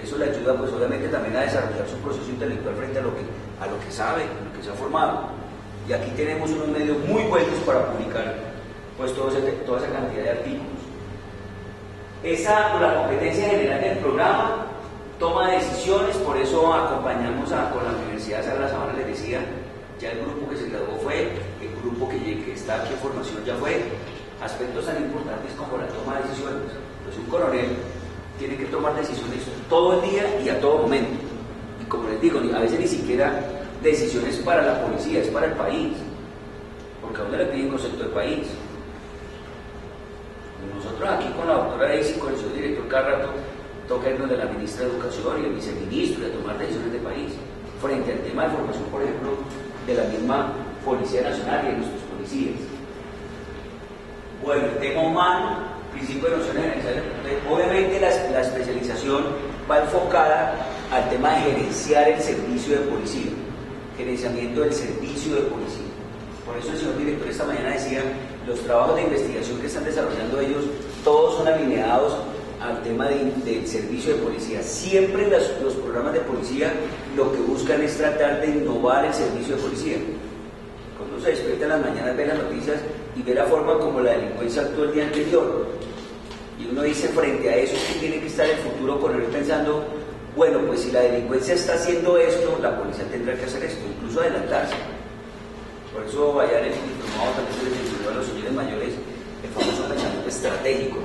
Eso le ayuda pues obviamente también a desarrollar su proceso intelectual frente a lo que sabe, a lo que se ha formado. Y aquí tenemos unos medios muy buenos para publicar pues toda esa cantidad de artículos. La competencia general del programa, toma de decisiones, por eso acompañamos con la Universidad de Sala Sabana, les decía, ya el grupo que se graduó fue, el grupo que está aquí en formación ya fue, aspectos tan importantes como la toma de decisiones. Entonces un coronel tiene que tomar decisiones todo el día y a todo momento. Y como les digo, a veces ni siquiera decisiones para la policía, es para el país, porque a uno le piden concepto del país. Nosotros aquí con la doctora Daisy, con el señor director cada rato, toca irnos de la ministra de Educación y el viceministro de tomar decisiones de país frente al tema de formación, por ejemplo, de la misma Policía Nacional y de nuestros policías. Bueno, el tema humano, principio de nociones generales. Obviamente la especialización va enfocada al tema de gerenciar el servicio de policía, gerenciamiento del servicio de policía. Por eso el señor director esta mañana decía, los trabajos de investigación que están desarrollando ellos, todos son alineados al tema del servicio de policía. Siempre los programas de policía lo que buscan es tratar de innovar el servicio de policía. Cuando uno se despierta en las mañanas, ve las noticias y ve la forma como la delincuencia actuó el día anterior. Y uno dice, frente a eso, ¿qué tiene que estar el futuro con él pensando? Bueno, pues si la delincuencia está haciendo esto, la policía tendrá que hacer esto, incluso adelantarse. Por eso allá en el diplomado también se les enseñó a los señores mayores el famoso pensamiento estratégico.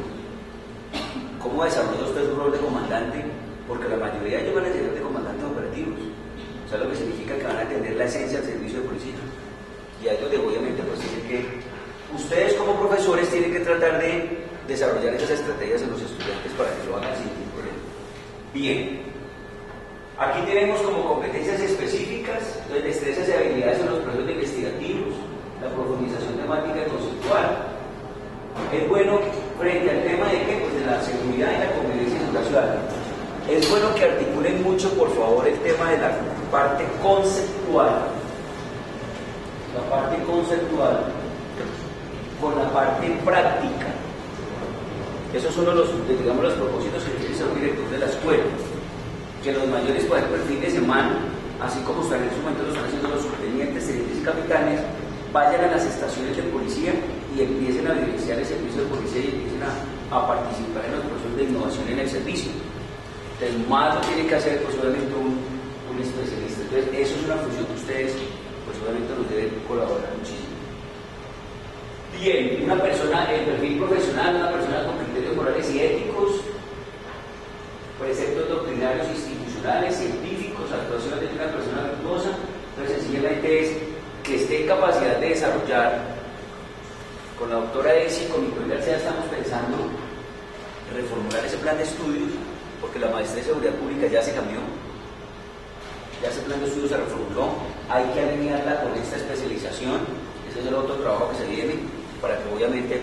¿Cómo desarrolla usted su rol de comandante? Porque la mayoría de ellos van a ser de comandantes operativos. O sea, lo que significa que van a entender la esencia del servicio de policía. Y ahí es donde obviamente pues tienen que, ustedes como profesores tienen que tratar de desarrollar esas estrategias en los estudiantes para que lo hagan sin ningún problema. Bien, aquí tenemos como competencias específicas, entonces destrezas y habilidades en los procesos investigativos, la profundización temática y conceptual. Es bueno frente al tema de que, pues, de la seguridad y la convivencia social. Es bueno que articulen mucho, por favor, el tema de la parte conceptual. La parte conceptual con la parte práctica. Esos son los propósitos que tiene el director de la escuela. Que los mayores, por ejemplo, el fin de semana, así como están en su momento lo están haciendo los subtenientes, tenientes y capitanes, vayan a las estaciones de policía y empiecen a vivenciar el servicio de policía y empiecen a participar en los procesos de innovación en el servicio. Entonces, más lo tiene que hacer, pues obviamente, un especialista. Entonces, eso es una función que ustedes, pues obviamente, nos deben colaborar muchísimo. Bien, una persona, el perfil profesional, una persona con criterios morales y éticos, preceptos doctrinarios institucionales, científicos, actuaciones de una persona virtuosa. Entonces, sencillamente es que esté en capacidad de desarrollar. Con la doctora Daisy, con mi universidad, estamos pensando reformular ese plan de estudios, porque la maestría de seguridad pública ya se cambió, ya ese plan de estudios se reformuló, hay que alinearla con esta especialización. Ese es el otro trabajo que se viene, para que obviamente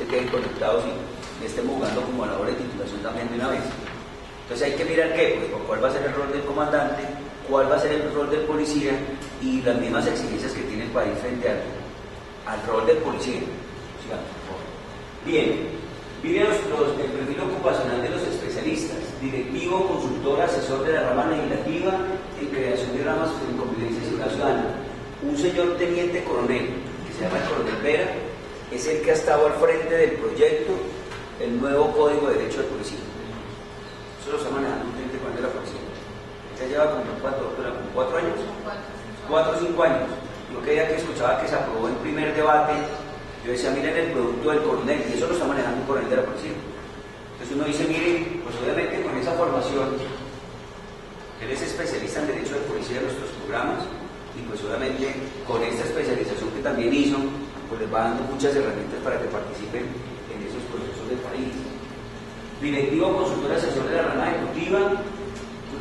queden conectados y estemos jugando como a la hora de titulación también de una vez. Entonces hay que mirar qué, pues, cuál va a ser el rol del comandante, cuál va a ser el rol del policía y las mismas exigencias que tiene el país frente al rol del policía. Sigamos, por favor. Bien, miren el perfil ocupacional de los especialistas: directivo, consultor, asesor de la rama legislativa en creación de ramas en convivencia ciudadana. Un señor teniente coronel, que se llama el coronel Vera, es el que ha estado al frente del proyecto, el nuevo Código de Derecho del Policía. Eso lo está manejando un teniente coronel de la policía. Ya lleva como 4 años. 4 o 5 años. Yo que escuchaba que se aprobó en primer debate, yo decía, miren el producto del coronel, y eso lo está manejando un coronel de la policía. Entonces uno dice, miren, pues obviamente con esa formación, él es especialista en Derecho de Policía de nuestros programas, y pues obviamente con esta especialización que también hizo, pues les va dando muchas herramientas para que participen en esos procesos del país. Directivo consultor asesor de la rama ejecutiva,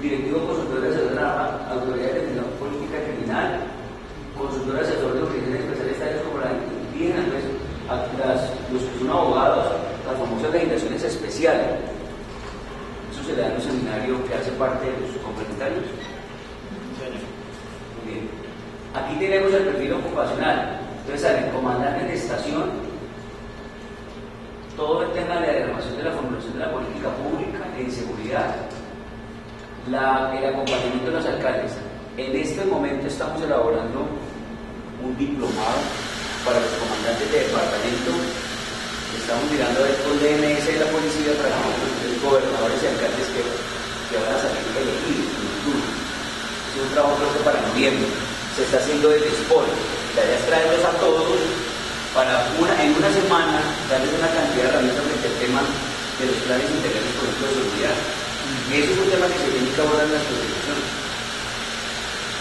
directivo consultor asesor de la rama autoridad de defensa política criminal, consultor asesor de organizaciones especiales tales como la indígena, los que son abogados, las famosas legislaciones especiales. Eso se le da en un seminario que hace parte de los complementarios. Muy bien. Aquí tenemos el perfil ocupacional. Entonces sale comandante de estación, todo el tema de la diagramación de la formulación de la política pública en seguridad, el acompañamiento de los alcaldes. En este momento estamos elaborando un diplomado para los comandantes de departamento. Estamos mirando a ver con DNS de la policía para que los gobernadores y alcaldes que van a salir elegidos en octubre. Es un trabajo creo que para noviembre. Se está haciendo desde SPOL. La idea es traerlos a todos para en una semana darles una cantidad de herramientas frente al tema de los planes integrales, por ejemplo, de seguridad. Ese es un tema que se tiene que abordar en las constituciones.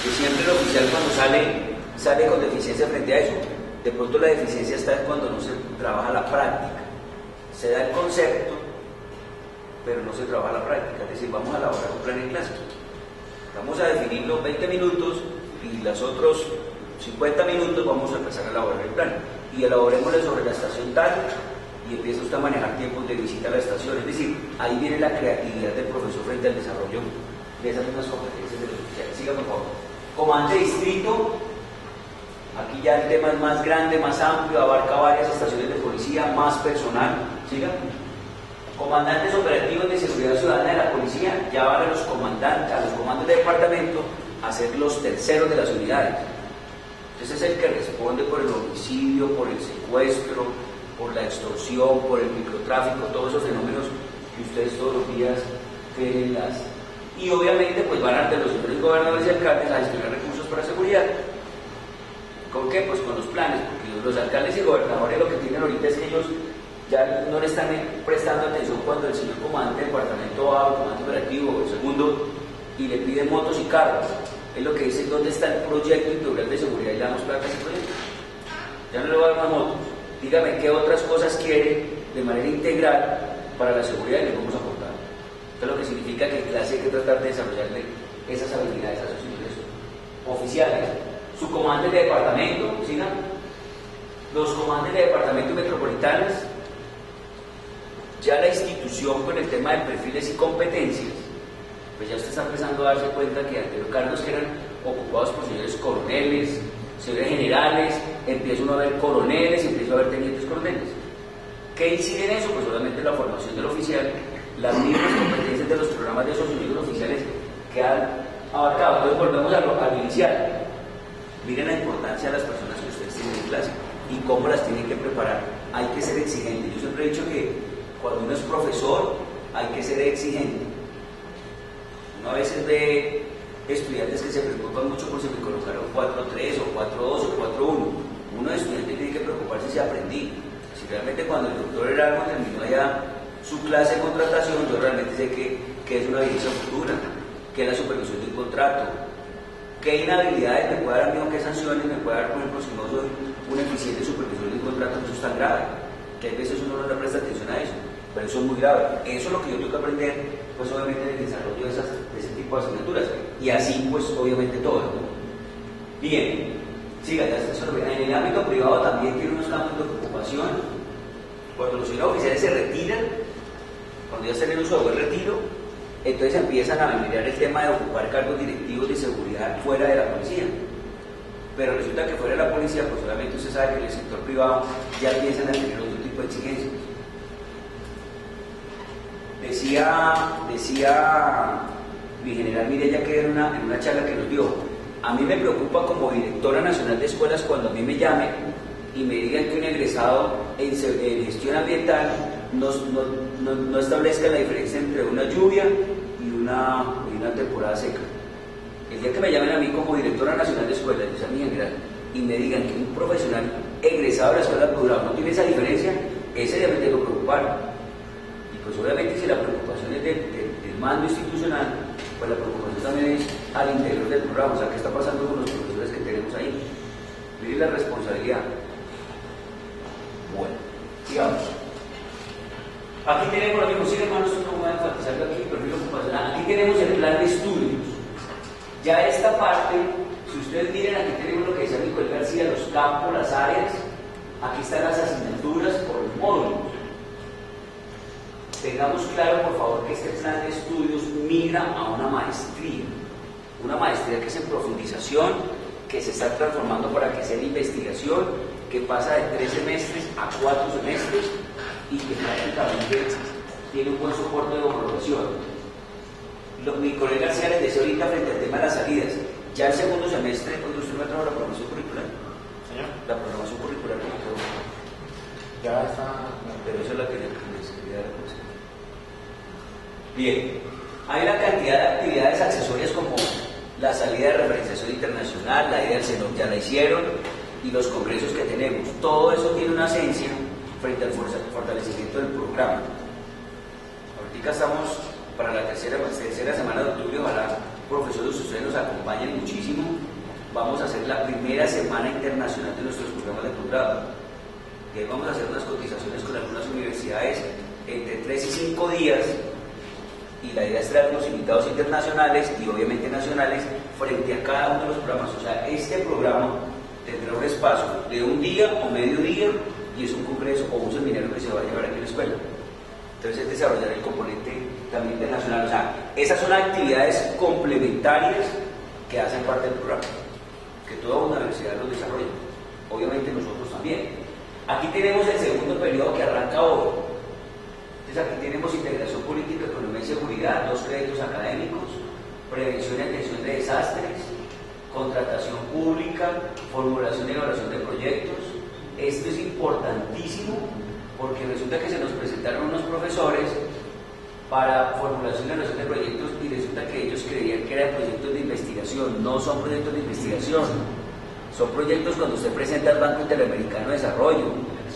Que siempre el oficial cuando sale con deficiencia frente a eso. De pronto la deficiencia está cuando no se trabaja la práctica. Se da el concepto, pero no se trabaja la práctica. Es decir, vamos a elaborar un plan en clase. Vamos a definirlo 20 minutos y los otros 50 minutos vamos a empezar a elaborar el plan. Y elaborémosle sobre la estación tal y empieza usted a manejar tiempos de visita a la estación. Es decir, ahí viene la creatividad del profesor frente al desarrollo de esas mismas competencias de los oficiales. Siga, por favor. Comandante de distrito. Aquí ya el tema es más grande, más amplio, abarca varias estaciones de policía, más personal. Siga. Comandantes operativos de seguridad ciudadana de la policía, ya van a los comandos de departamento a ser los terceros de las unidades. Entonces es el que responde por el homicidio, por el secuestro, por la extorsión, por el microtráfico, todos esos fenómenos que ustedes todos los días ven y obviamente pues van ante los señores gobernadores y alcaldes a gestionar recursos para seguridad. ¿Con qué? Pues con los planes, porque los alcaldes y gobernadores lo que tienen ahorita es que ellos ya no le están prestando atención cuando el señor comandante del departamento A o comandante operativo o el segundo y le piden motos y carros. Es lo que dice, ¿dónde está el proyecto integral de seguridad? Ya damos plata a ese proyecto. Ya no le voy a dar más motos. Dígame qué otras cosas quiere de manera integral para la seguridad y le vamos a aportar. Esto es lo que significa que en clase hay que tratar de desarrollarle esas habilidades a sus ingresos oficiales. Su comandante de departamento, ¿sí? Los comandantes de departamento metropolitanos, ya la institución con el tema de perfiles y competencias pues ya usted está empezando a darse cuenta que ante los cargos que eran ocupados por señores coroneles, señores generales, empieza uno a ver coroneles, empieza a ver tenientes coroneles. ¿Qué incide en eso? Pues obviamente la formación del oficial, las mismas competencias de los programas de esos señores oficiales que han abarcado. Entonces volvemos a lo inicial. Miren la importancia de las personas que ustedes tienen en clase y cómo las tienen que preparar. Hay que ser exigente. Yo siempre he dicho que cuando uno es profesor hay que ser exigente. Uno a veces ve estudiantes que se preocupan mucho por si me colocaron 4.3 o 4.2 o 4.1. Uno de estudiante tiene que preocuparse si aprendí. Si realmente cuando el doctor Heraldo terminó ya su clase de contratación, yo realmente sé que es una diligencia futura, que es la supervisión de un contrato, qué inhabilidades me puede dar, qué sanciones me puede dar, por ejemplo, si no soy un eficiente supervisor de un contrato. Eso es tan grave, que hay veces uno no le presta atención a eso, pero eso es muy grave. Eso es lo que yo tengo que aprender, pues obviamente en el desarrollo de ese tipo de asignaturas, y así pues obviamente todo, ¿no? Bien, siga, ya se lo ven. En el ámbito privado también tiene unos campos de ocupación. Cuando los señores oficiales se retiran, cuando ya están en uso de buen retiro, entonces empiezan a mirar el tema de ocupar cargos directivos de seguridad fuera de la policía. Pero resulta que fuera de la policía, pues solamente usted sabe que en el sector privado ya empiezan a tener otro tipo de exigencias. Decía mi general Mireya que en una charla que nos dio, a mí me preocupa como directora nacional de escuelas cuando a mí me llamen y me digan que un egresado en gestión ambiental no establezca la diferencia entre una lluvia y una temporada seca. El día que me llamen a mí como directora nacional de escuelas, yo sea mi general, y me digan que un profesional egresado de la escuela rural no tiene esa diferencia, ese día me tengo que preocupar. Y pues obviamente si la preocupación es del mando institucional, pues la preocupación también es al interior del programa. O sea, ¿qué está pasando con los profesores que tenemos ahí? Miren la responsabilidad. Bueno, sigamos. Aquí tenemos lo mismo, sí, hermanos, no voy a enfatizarlo aquí, perfil ocupacional. Aquí tenemos el plan de estudios. Ya esta parte, si ustedes miren, aquí tenemos lo que decía Nicolás García, los campos, las áreas. Aquí están las asignaturas por módulos. Tengamos claro, por favor, que este plan de estudios migra a una maestría que es en profundización, que se está transformando para que sea en investigación, que pasa de 3 semestres a 4 semestres y que prácticamente tiene un buen soporte de homologación. Mi colega García les decía ahorita frente al tema de las salidas, ya el segundo semestre, cuando usted me trajo la programación curricular, Señor, la programación curricular, ya está. pero eso es la que les quería reconocer. Bien, hay una cantidad de actividades accesorias como la salida de referenciación internacional, la idea del CENOC ya la hicieron, y los congresos que tenemos. Todo eso tiene una esencia frente al fortalecimiento del programa. Ahorita estamos para la tercera semana de octubre, ojalá profesores ustedes nos acompañen muchísimo. Vamos a hacer la primera semana internacional de nuestros programas de posgrado. Y ahí vamos a hacer unas cotizaciones con algunas universidades entre 3 y 5 días. Y la idea es traer unos invitados internacionales y obviamente nacionales frente a cada uno de los programas. O sea, este programa tendrá un espacio de un día o medio día y es un congreso o un seminario que se va a llevar aquí en la escuela. Entonces es desarrollar el componente también internacional. O sea, esas son actividades complementarias que hacen parte del programa, que toda universidad los desarrolla. Obviamente nosotros también. Aquí tenemos el segundo periodo que arranca hoy. Entonces aquí tenemos integración política, economía y seguridad, 2 créditos académicos, prevención y atención de desastres, contratación pública, formulación y evaluación de proyectos. Esto es importantísimo porque resulta que se nos presentaron unos profesores para formulación y evaluación de proyectos y resulta que ellos creían que eran proyectos de investigación. No son proyectos de investigación, son proyectos cuando usted presenta al Banco Interamericano de Desarrollo,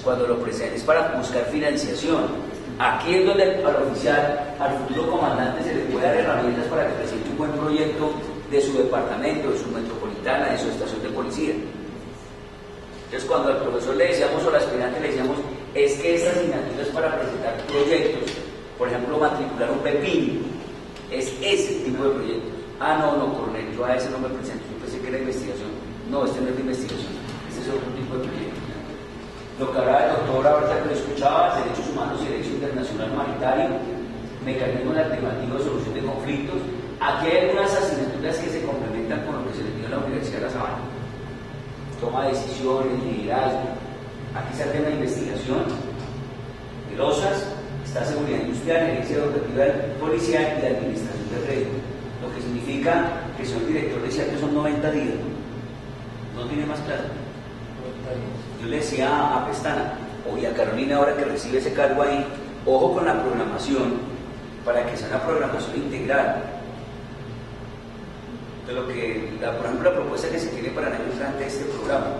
cuando lo presenta es para buscar financiación. Aquí es donde al oficial, al futuro comandante, se le puede dar herramientas para que presente un buen proyecto de su departamento, de su metropolitana, de su estación de policía. Entonces, cuando al profesor le decíamos o al aspirante le decíamos, es que esta asignatura es para presentar proyectos, por ejemplo, matricular un pepino, es ese tipo de proyectos. Ah, no, coronel, yo a ese no me presento, yo pensé que era investigación. No, este no es de investigación, este es otro tipo de proyecto. Lo que hablaba el doctor ahorita que lo escuchaba, derechos humanos y derecho internacional humanitario, mecanismos alternativos de solución de conflictos. Aquí hay algunas asignaturas que se complementan con lo que se les dio en la Universidad de La Sabana. Toma de decisiones, liderazgo. Aquí está el tema de investigación, de losas, está seguridad industrial, gerencia educativa policial y la administración del régimen. Lo que significa que si el director decía que son 90 días, no tiene más claro. Yo le decía a Pestana, y a Carolina ahora que recibe ese cargo ahí, ojo con la programación, para que sea una programación integral. De lo que, por ejemplo, la propuesta que se tiene para el año entrante de este programa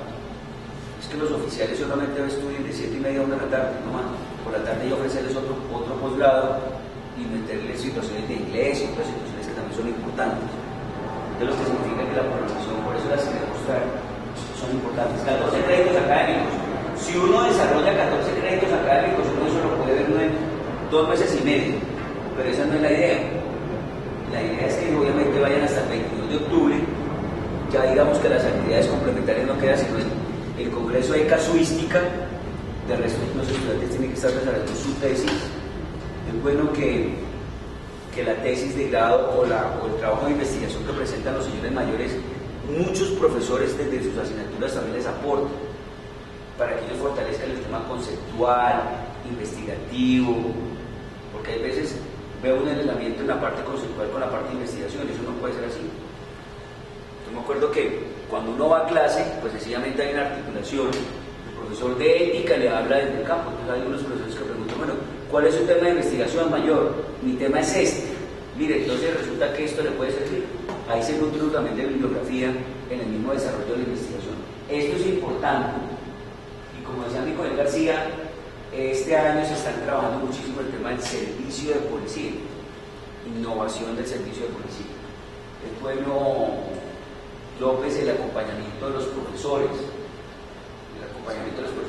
es que los oficiales solamente estudien de 7:30 a 1 de la tarde, no más. Por la tarde y ofrecerles otro posgrado y meterles situaciones de inglés y otras situaciones que también son importantes. De lo que significa que la programación, por eso las queremos traer, son importantes. 14 créditos académicos. Si uno desarrolla 14 créditos académicos, uno eso lo puede ver en 2 meses y medio, pero esa no es la idea. La idea es que obviamente vayan hasta el 22 de octubre, ya digamos que las actividades complementarias no quedan sino el congreso de casuística, de resto los estudiantes tienen que estar desarrollando su tesis. Es bueno que la tesis de grado o el trabajo de investigación que presentan los señores mayores, muchos profesores desde sus asignaturas también les aportan, para que ellos fortalezcan el tema conceptual, investigativo, porque hay veces veo un enlazamiento en la parte conceptual con la parte de investigación, y eso no puede ser así. Yo me acuerdo que cuando uno va a clase, pues sencillamente hay una articulación, el profesor de ética le habla desde el campo, entonces hay unos profesores que preguntan, bueno, ¿cuál es su tema de investigación mayor? Mi tema es este. Mire, entonces resulta que esto le puede servir. Ahí se nutre también de bibliografía en el mismo desarrollo de la investigación. Esto es importante. Y como decía Nicolás García, este año se están trabajando muchísimo el tema del servicio de policía, innovación del servicio de policía. Es bueno, López, el acompañamiento de los profesores,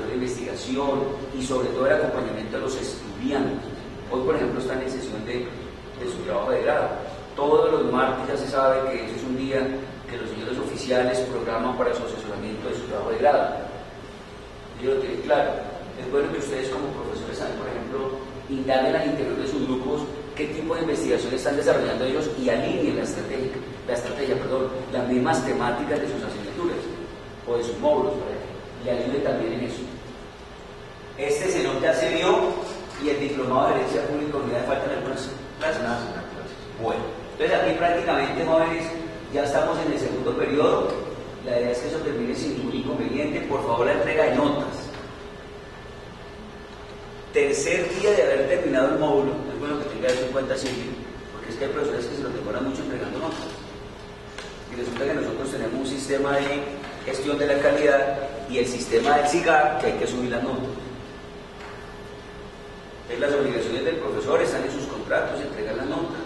de investigación y sobre todo el acompañamiento de los estudiantes. Hoy, por ejemplo, están en sesión de su trabajo de grado. Todos los martes ya se sabe que ese es un día que los señores oficiales programan para su asesoramiento de su trabajo de grado. Yo lo tengo claro. Es bueno que ustedes como profesores, por ejemplo, indaguen al interior de sus grupos qué tipo de investigación están desarrollando ellos y alineen las mismas temáticas de sus asignaturas o de sus módulos, para que le ayude también en eso. Este senón ya se dio y el diplomado de gerencia pública unidad faltan algunas clases. Bueno, entonces aquí prácticamente, jóvenes, ya estamos en el segundo periodo. La idea es que eso termine sin ningún inconveniente. Por favor, la entrega de notas. Tercer día de haber terminado el módulo, es bueno que tenga eso en cuenta siempre, porque es que hay profesores que se los demoran mucho entregando notas. Y resulta que nosotros tenemos un sistema de gestión de la calidad y el sistema del SIGAR, que hay que subir las notas. Entonces, las obligaciones del profesor están en sus contratos, entregar las notas,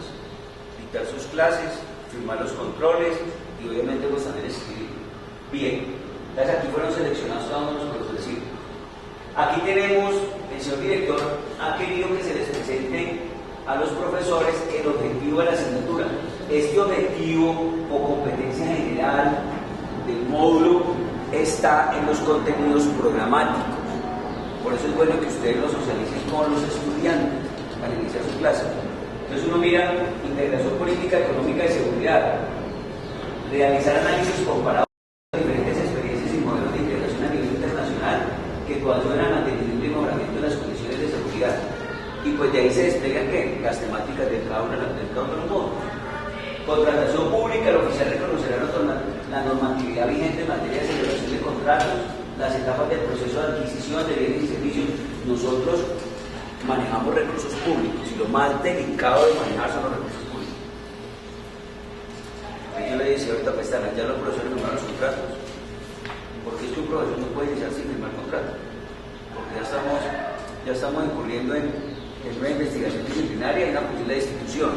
dictar sus clases, firmar los controles y obviamente pues también escribir bien. Entonces aquí fueron seleccionados cada uno de los profesores. Sí. Aquí tenemos, el señor director ha querido que se les presente a los profesores el objetivo de la asignatura. Este objetivo o competencia general del módulo está en los contenidos programáticos. Por eso es bueno que ustedes lo socialicen con los estudiantes para iniciar su clase. Entonces uno mira integración política, económica y seguridad, realizar análisis comparados de diferentes experiencias y modelos de integración a nivel internacional que coadyuvan al mantenimiento y mejoramiento de las condiciones de seguridad. Y pues de ahí se despliegan ¿qué? Las temáticas de cada uno de los módulos. Contratación pública, el oficial reconocerá la normatividad vigente en materia de celebración de contratos, las etapas del proceso de adquisición de bienes y servicios. Nosotros manejamos recursos públicos y lo más delicado de manejar son los recursos públicos. Yo le decía ahorita pues ya los profesores firmaron los contratos, porque es que un profesor no puede iniciar sin firmar contrato, porque ya estamos incurriendo en una investigación disciplinaria y una posible destitución,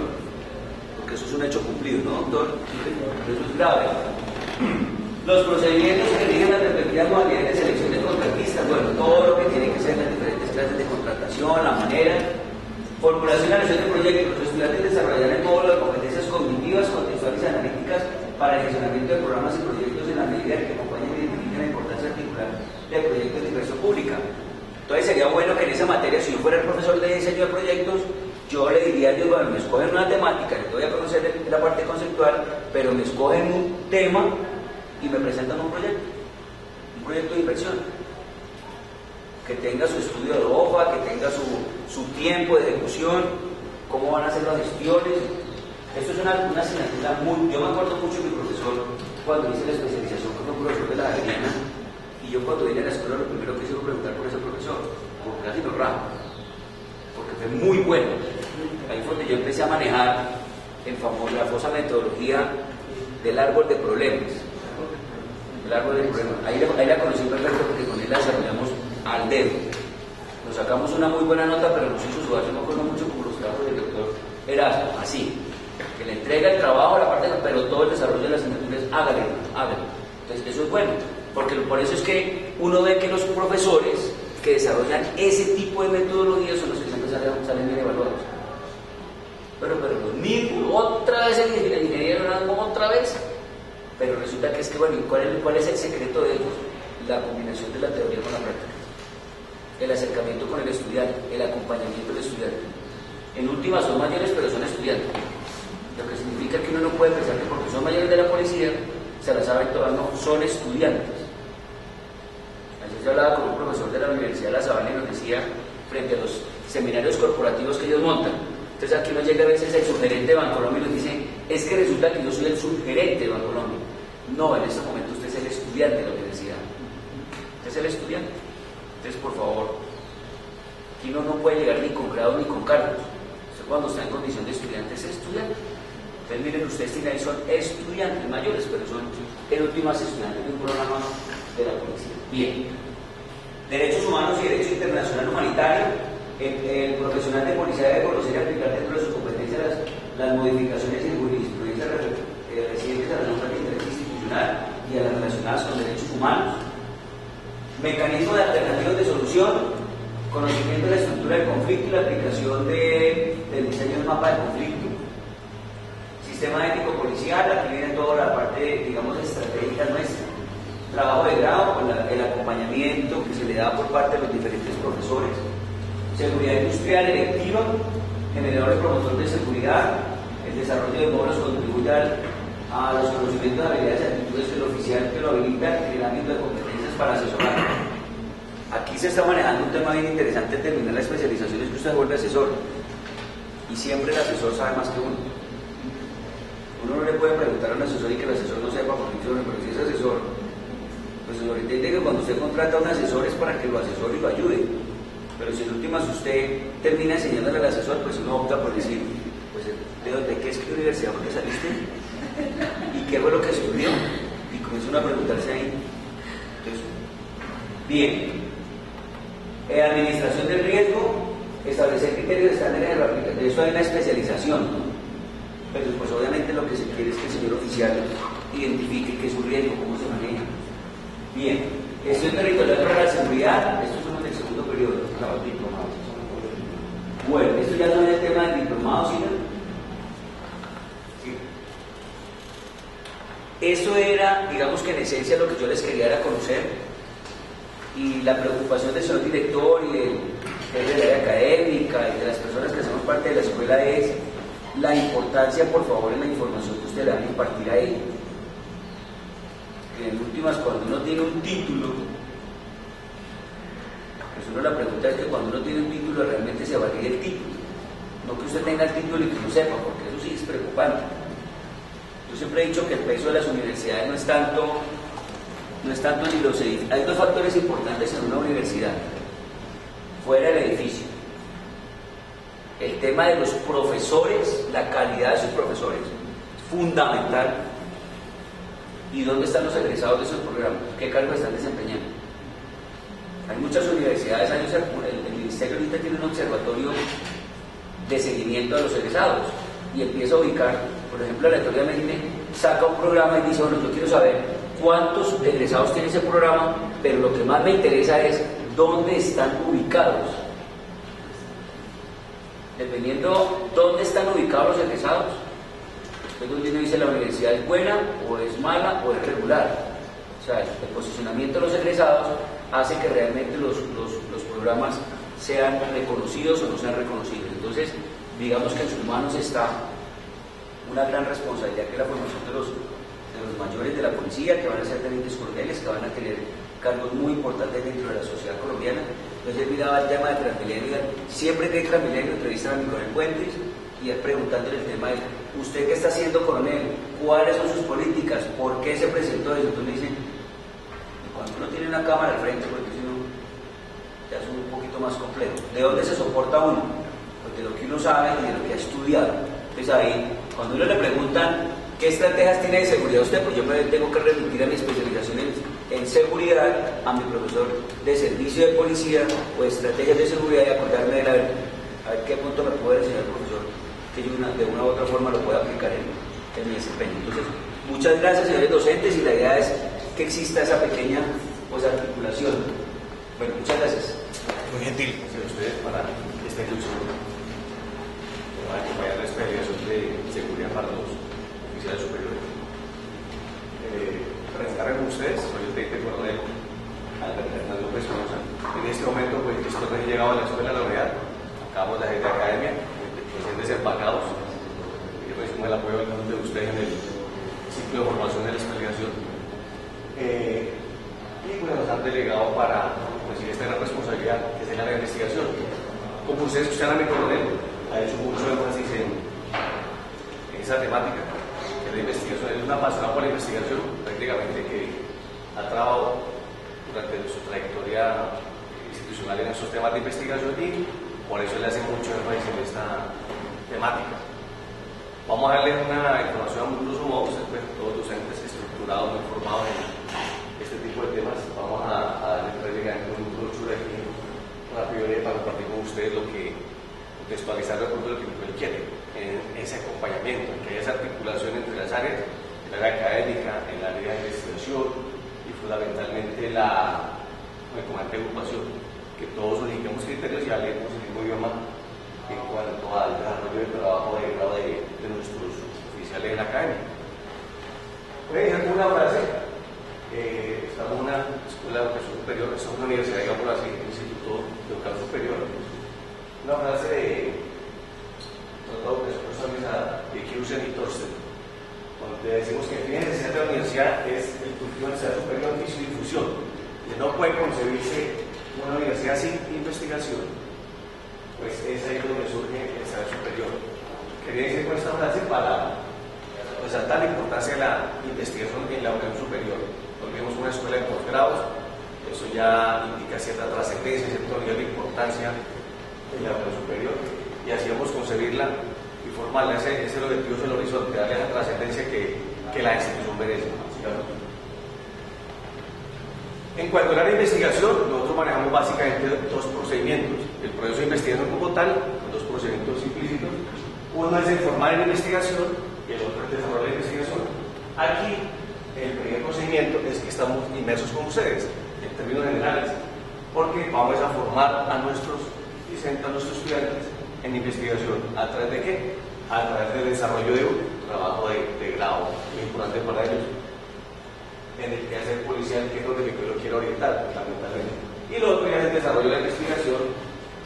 porque eso es un hecho cumplido, ¿no, doctor? Eso es grave. Los procedimientos que rigen las respectivas modalidades de selección de contratistas, bueno, todo lo que tiene que ser las diferentes clases de contratación, la manera, formulación y evaluación de proyectos. Los estudiantes desarrollarán el módulo de competencias cognitivas, contextuales y analíticas para el gestionamiento de programas y proyectos en la medida que acompañen y identifiquen la importancia articular del proyecto de inversión pública. Entonces sería bueno que en esa materia, si yo fuera el profesor de diseño de proyectos, yo le diría a ellos, bueno, me escogen una temática, yo voy a conocer la parte conceptual, pero me escogen un tema y me presentan un proyecto de inversión, que tenga su estudio de OFA, que tenga su tiempo de ejecución, cómo van a hacer las gestiones. Esto es una asignatura muy... Yo me acuerdo mucho de mi profesor cuando hice la especialización como profesor de la Javeriana, y yo cuando vine a la escuela lo primero que hice fue preguntar por ese profesor, porque casi lo rajo, porque fue muy bueno. Ahí fue donde yo empecé a manejar la famosa metodología del árbol de problemas. El árbol de problemas. Ahí la conocí perfecto porque con él la desarrollamos al dedo. Nos sacamos una muy buena nota, pero nos hizo sudar. Yo me acuerdo mucho como los trabajos del doctor Erasmo, así, que le entrega el trabajo, la parte, pero todo el desarrollo de las asignaturas, hágale. Entonces eso es bueno, porque por eso es que uno ve que los profesores que desarrollan ese tipo de metodologías son los que siempre salen bien evaluados. Pero los mismos, otra vez el ingeniero otra vez, pero resulta que es que, bueno, ¿cuál es el secreto de ellos? La combinación de la teoría con la práctica, el acercamiento con el estudiante, el acompañamiento del estudiante. En últimas son mayores, pero son estudiantes, lo que significa que uno no puede pensar que porque son mayores de la policía se la saben todas, no, son estudiantes. Ayer se hablaba con un profesor de la Universidad de La Sabana y nos decía, frente a los seminarios corporativos que ellos montan, entonces aquí uno llega a veces el subgerente de Bancolombia y nos dice, es que resulta que yo soy el subgerente de Bancolombia. No, en este momento usted es el estudiante de la universidad. Usted es el estudiante. Entonces, por favor, aquí uno no puede llegar ni con grado ni con cargos. Usted cuando está en condición de estudiante es estudiante. Entonces miren, ustedes tienen ahí, son estudiantes mayores, pero son en últimas estudiantes de un programa de la policía. Bien. Derechos humanos y derecho internacional humanitario. El profesional de policía debe conocer y aplicar dentro de sus competencias las modificaciones en jurisprudencia recientes a la norma de interés institucional y a las relacionadas con derechos humanos. Mecanismo de alternativas de solución, conocimiento de la estructura del conflicto y la aplicación del diseño del mapa de conflicto. Sistema ético policial, aquí viene toda la parte, digamos, estratégica nuestra. Trabajo de grado con el acompañamiento que se le da por parte de los diferentes profesores. Seguridad industrial electiva, generador y promotor de seguridad, el desarrollo de módulos contribuye a los conocimientos, habilidades y actitudes del oficial que lo habilita en el ámbito de competencias para asesorar. Aquí se está manejando un tema bien interesante al terminar la especialización, es que usted se vuelve asesor, y siempre el asesor sabe más que uno. Uno no le puede preguntar a un asesor y que el asesor no sepa por funciona, pero si es asesor, pues se entiende que cuando usted contrata a un asesor es para que lo asesore y lo ayude. Pero si en últimas usted termina enseñándole al asesor, pues uno opta por decir, pues ¿de qué universidad fue que saliste? ¿Y qué fue lo que estudió? Y comienza uno a preguntarse ahí. Entonces, bien. Administración del riesgo, establecer criterios estándares de la aplicación. De eso hay una especialización, ¿no? Pero pues obviamente lo que se quiere es que el señor oficial identifique qué es un riesgo, cómo se maneja. Bien. Gestión territorial para la seguridad, esto es del segundo periodo, claro, diplomados. Bueno, esto ya no es el tema del diplomado, sino. Sí. Eso era, digamos que en esencia lo que yo les quería era conocer, y la preocupación del señor director y del jefe de la área académica y de las personas que hacemos parte de la escuela es la importancia, por favor, en la información que usted le van a impartir a ellos. En últimas, cuando uno tiene un título, pues uno la pregunta es que cuando uno tiene un título realmente se valide el título, no que usted tenga el título y que no sepa, porque eso sí es preocupante. Yo siempre he dicho que el peso de las universidades no es tanto ni los edificios. Hay dos factores importantes en una universidad, fuera del edificio: el tema de los profesores, la calidad de sus profesores, fundamental. ¿Y dónde están los egresados de esos programas? ¿Qué cargos están desempeñando? Hay muchas universidades, el Ministerio ahorita tiene un observatorio de seguimiento a los egresados y empieza a ubicar, por ejemplo, aleatoriamente saca un programa y dice, bueno, yo quiero saber cuántos egresados tiene ese programa, pero lo que más me interesa es dónde están ubicados. Dependiendo dónde están ubicados los egresados, entonces uno dice la universidad es buena o es mala o es regular. O sea, el posicionamiento de los egresados hace que realmente los programas sean reconocidos o no sean reconocidos. Entonces, digamos que en sus manos está una gran responsabilidad, que es la formación de los mayores de la policía, que van a ser tenientes coroneles, que van a tener cargos muy importantes dentro de la sociedad colombiana. Entonces él miraba el tema de Transmilenio, siempre que hay Transmilenio entrevistan a mi coronel Puentes y él preguntándole el tema de usted que está haciendo coronel, cuáles son sus políticas, por qué se presentó eso. Entonces le dicen, cuando uno tiene una cámara al frente, porque si no ya es un poquito más complejo, ¿de dónde se soporta uno? Pues de lo que uno sabe y de lo que ha estudiado. Entonces ahí, cuando uno le preguntan ¿qué estrategias tiene de seguridad usted? Pues yo me tengo que remitir a mi especialización en seguridad, a mi profesor de servicio de policía o estrategias de seguridad y acordarme de a ver qué punto me puede enseñar el profesor, que yo de una u otra forma lo pueda aplicar en mi desempeño. Entonces, muchas gracias, señores docentes, y la idea es que exista esa pequeña articulación. Bueno, muchas gracias. Muy gentil de ustedes para esta inclusión. Para acompañar la experiencia de seguridad para los oficiales superiores. Presentarme con ustedes, soy el teniente coronel Albert Hernández López Espinosa. En este momento, pues, estoy recién llegado a la escuela de la unidad. Acabamos de salir de academia, docentes empacados. Y recibimos el apoyo de ustedes en el ciclo de formación de la especialización. Y pues nos han delegado para recibir esta gran responsabilidad, que es la investigación. Como ustedes escuchan a mi coronel, ha hecho mucho énfasis en esa temática, que es la investigación. Es una apasionada por la investigación, prácticamente que ha trabajado durante su trayectoria institucional en estos temas de investigación y por eso le hace mucho énfasis en esta temática. Vamos a darle una información a muchos modos, todos docentes estructurados, muy formados en este tipo de temas. Vamos a darle prácticamente un brochure aquí rápido para compartir con ustedes lo que contextualizar de acuerdo a lo que él quiere, en ese acompañamiento, que haya esa articulación entre las áreas, el área académica, el área de investigación y fundamentalmente la comandante de agrupación, que todos unifiquemos criterios y hablemos el mismo idioma en cuanto al desarrollo del trabajo de grado de nuestros oficiales en la academia. Voy a dejar una frase. Estamos en una escuela de educación superior, estamos en una universidad, digamos así, un instituto de educación superior. Una frase de Tratado de Educación Personalizada de Kirusen y Thorsten, donde decimos que el fin esencial de la universidad es el cultivo de la universidad superior y su difusión. Que no puede concebirse una universidad sin investigación, pues es ahí donde surge el saber superior. Quería decir con esta frase para resaltar la importancia de la investigación en la educación superior. Volvemos a una escuela de posgrados, eso ya indica cierta trascendencia, cierto nivel de importancia en la educación superior, y así vamos a concebirla y formarla. Ese es el objetivo del horizonte, darle esa trascendencia que la institución merece. En cuanto a la investigación, nosotros manejamos básicamente dos procedimientos. El proceso de investigación como tal, con dos procedimientos implícitos. Uno es el formar en investigación y el otro es el desarrollo de la investigación. Aquí, el primer procedimiento es que estamos inmersos con ustedes, en términos generales, porque vamos a formar a nuestros estudiantes en investigación. ¿A través de qué? A través del desarrollo de un trabajo de grado, muy importante para ellos, en el que hacer policial, que es donde yo lo quiero orientar fundamentalmente. Y lo otro ya es el desarrollo de la investigación,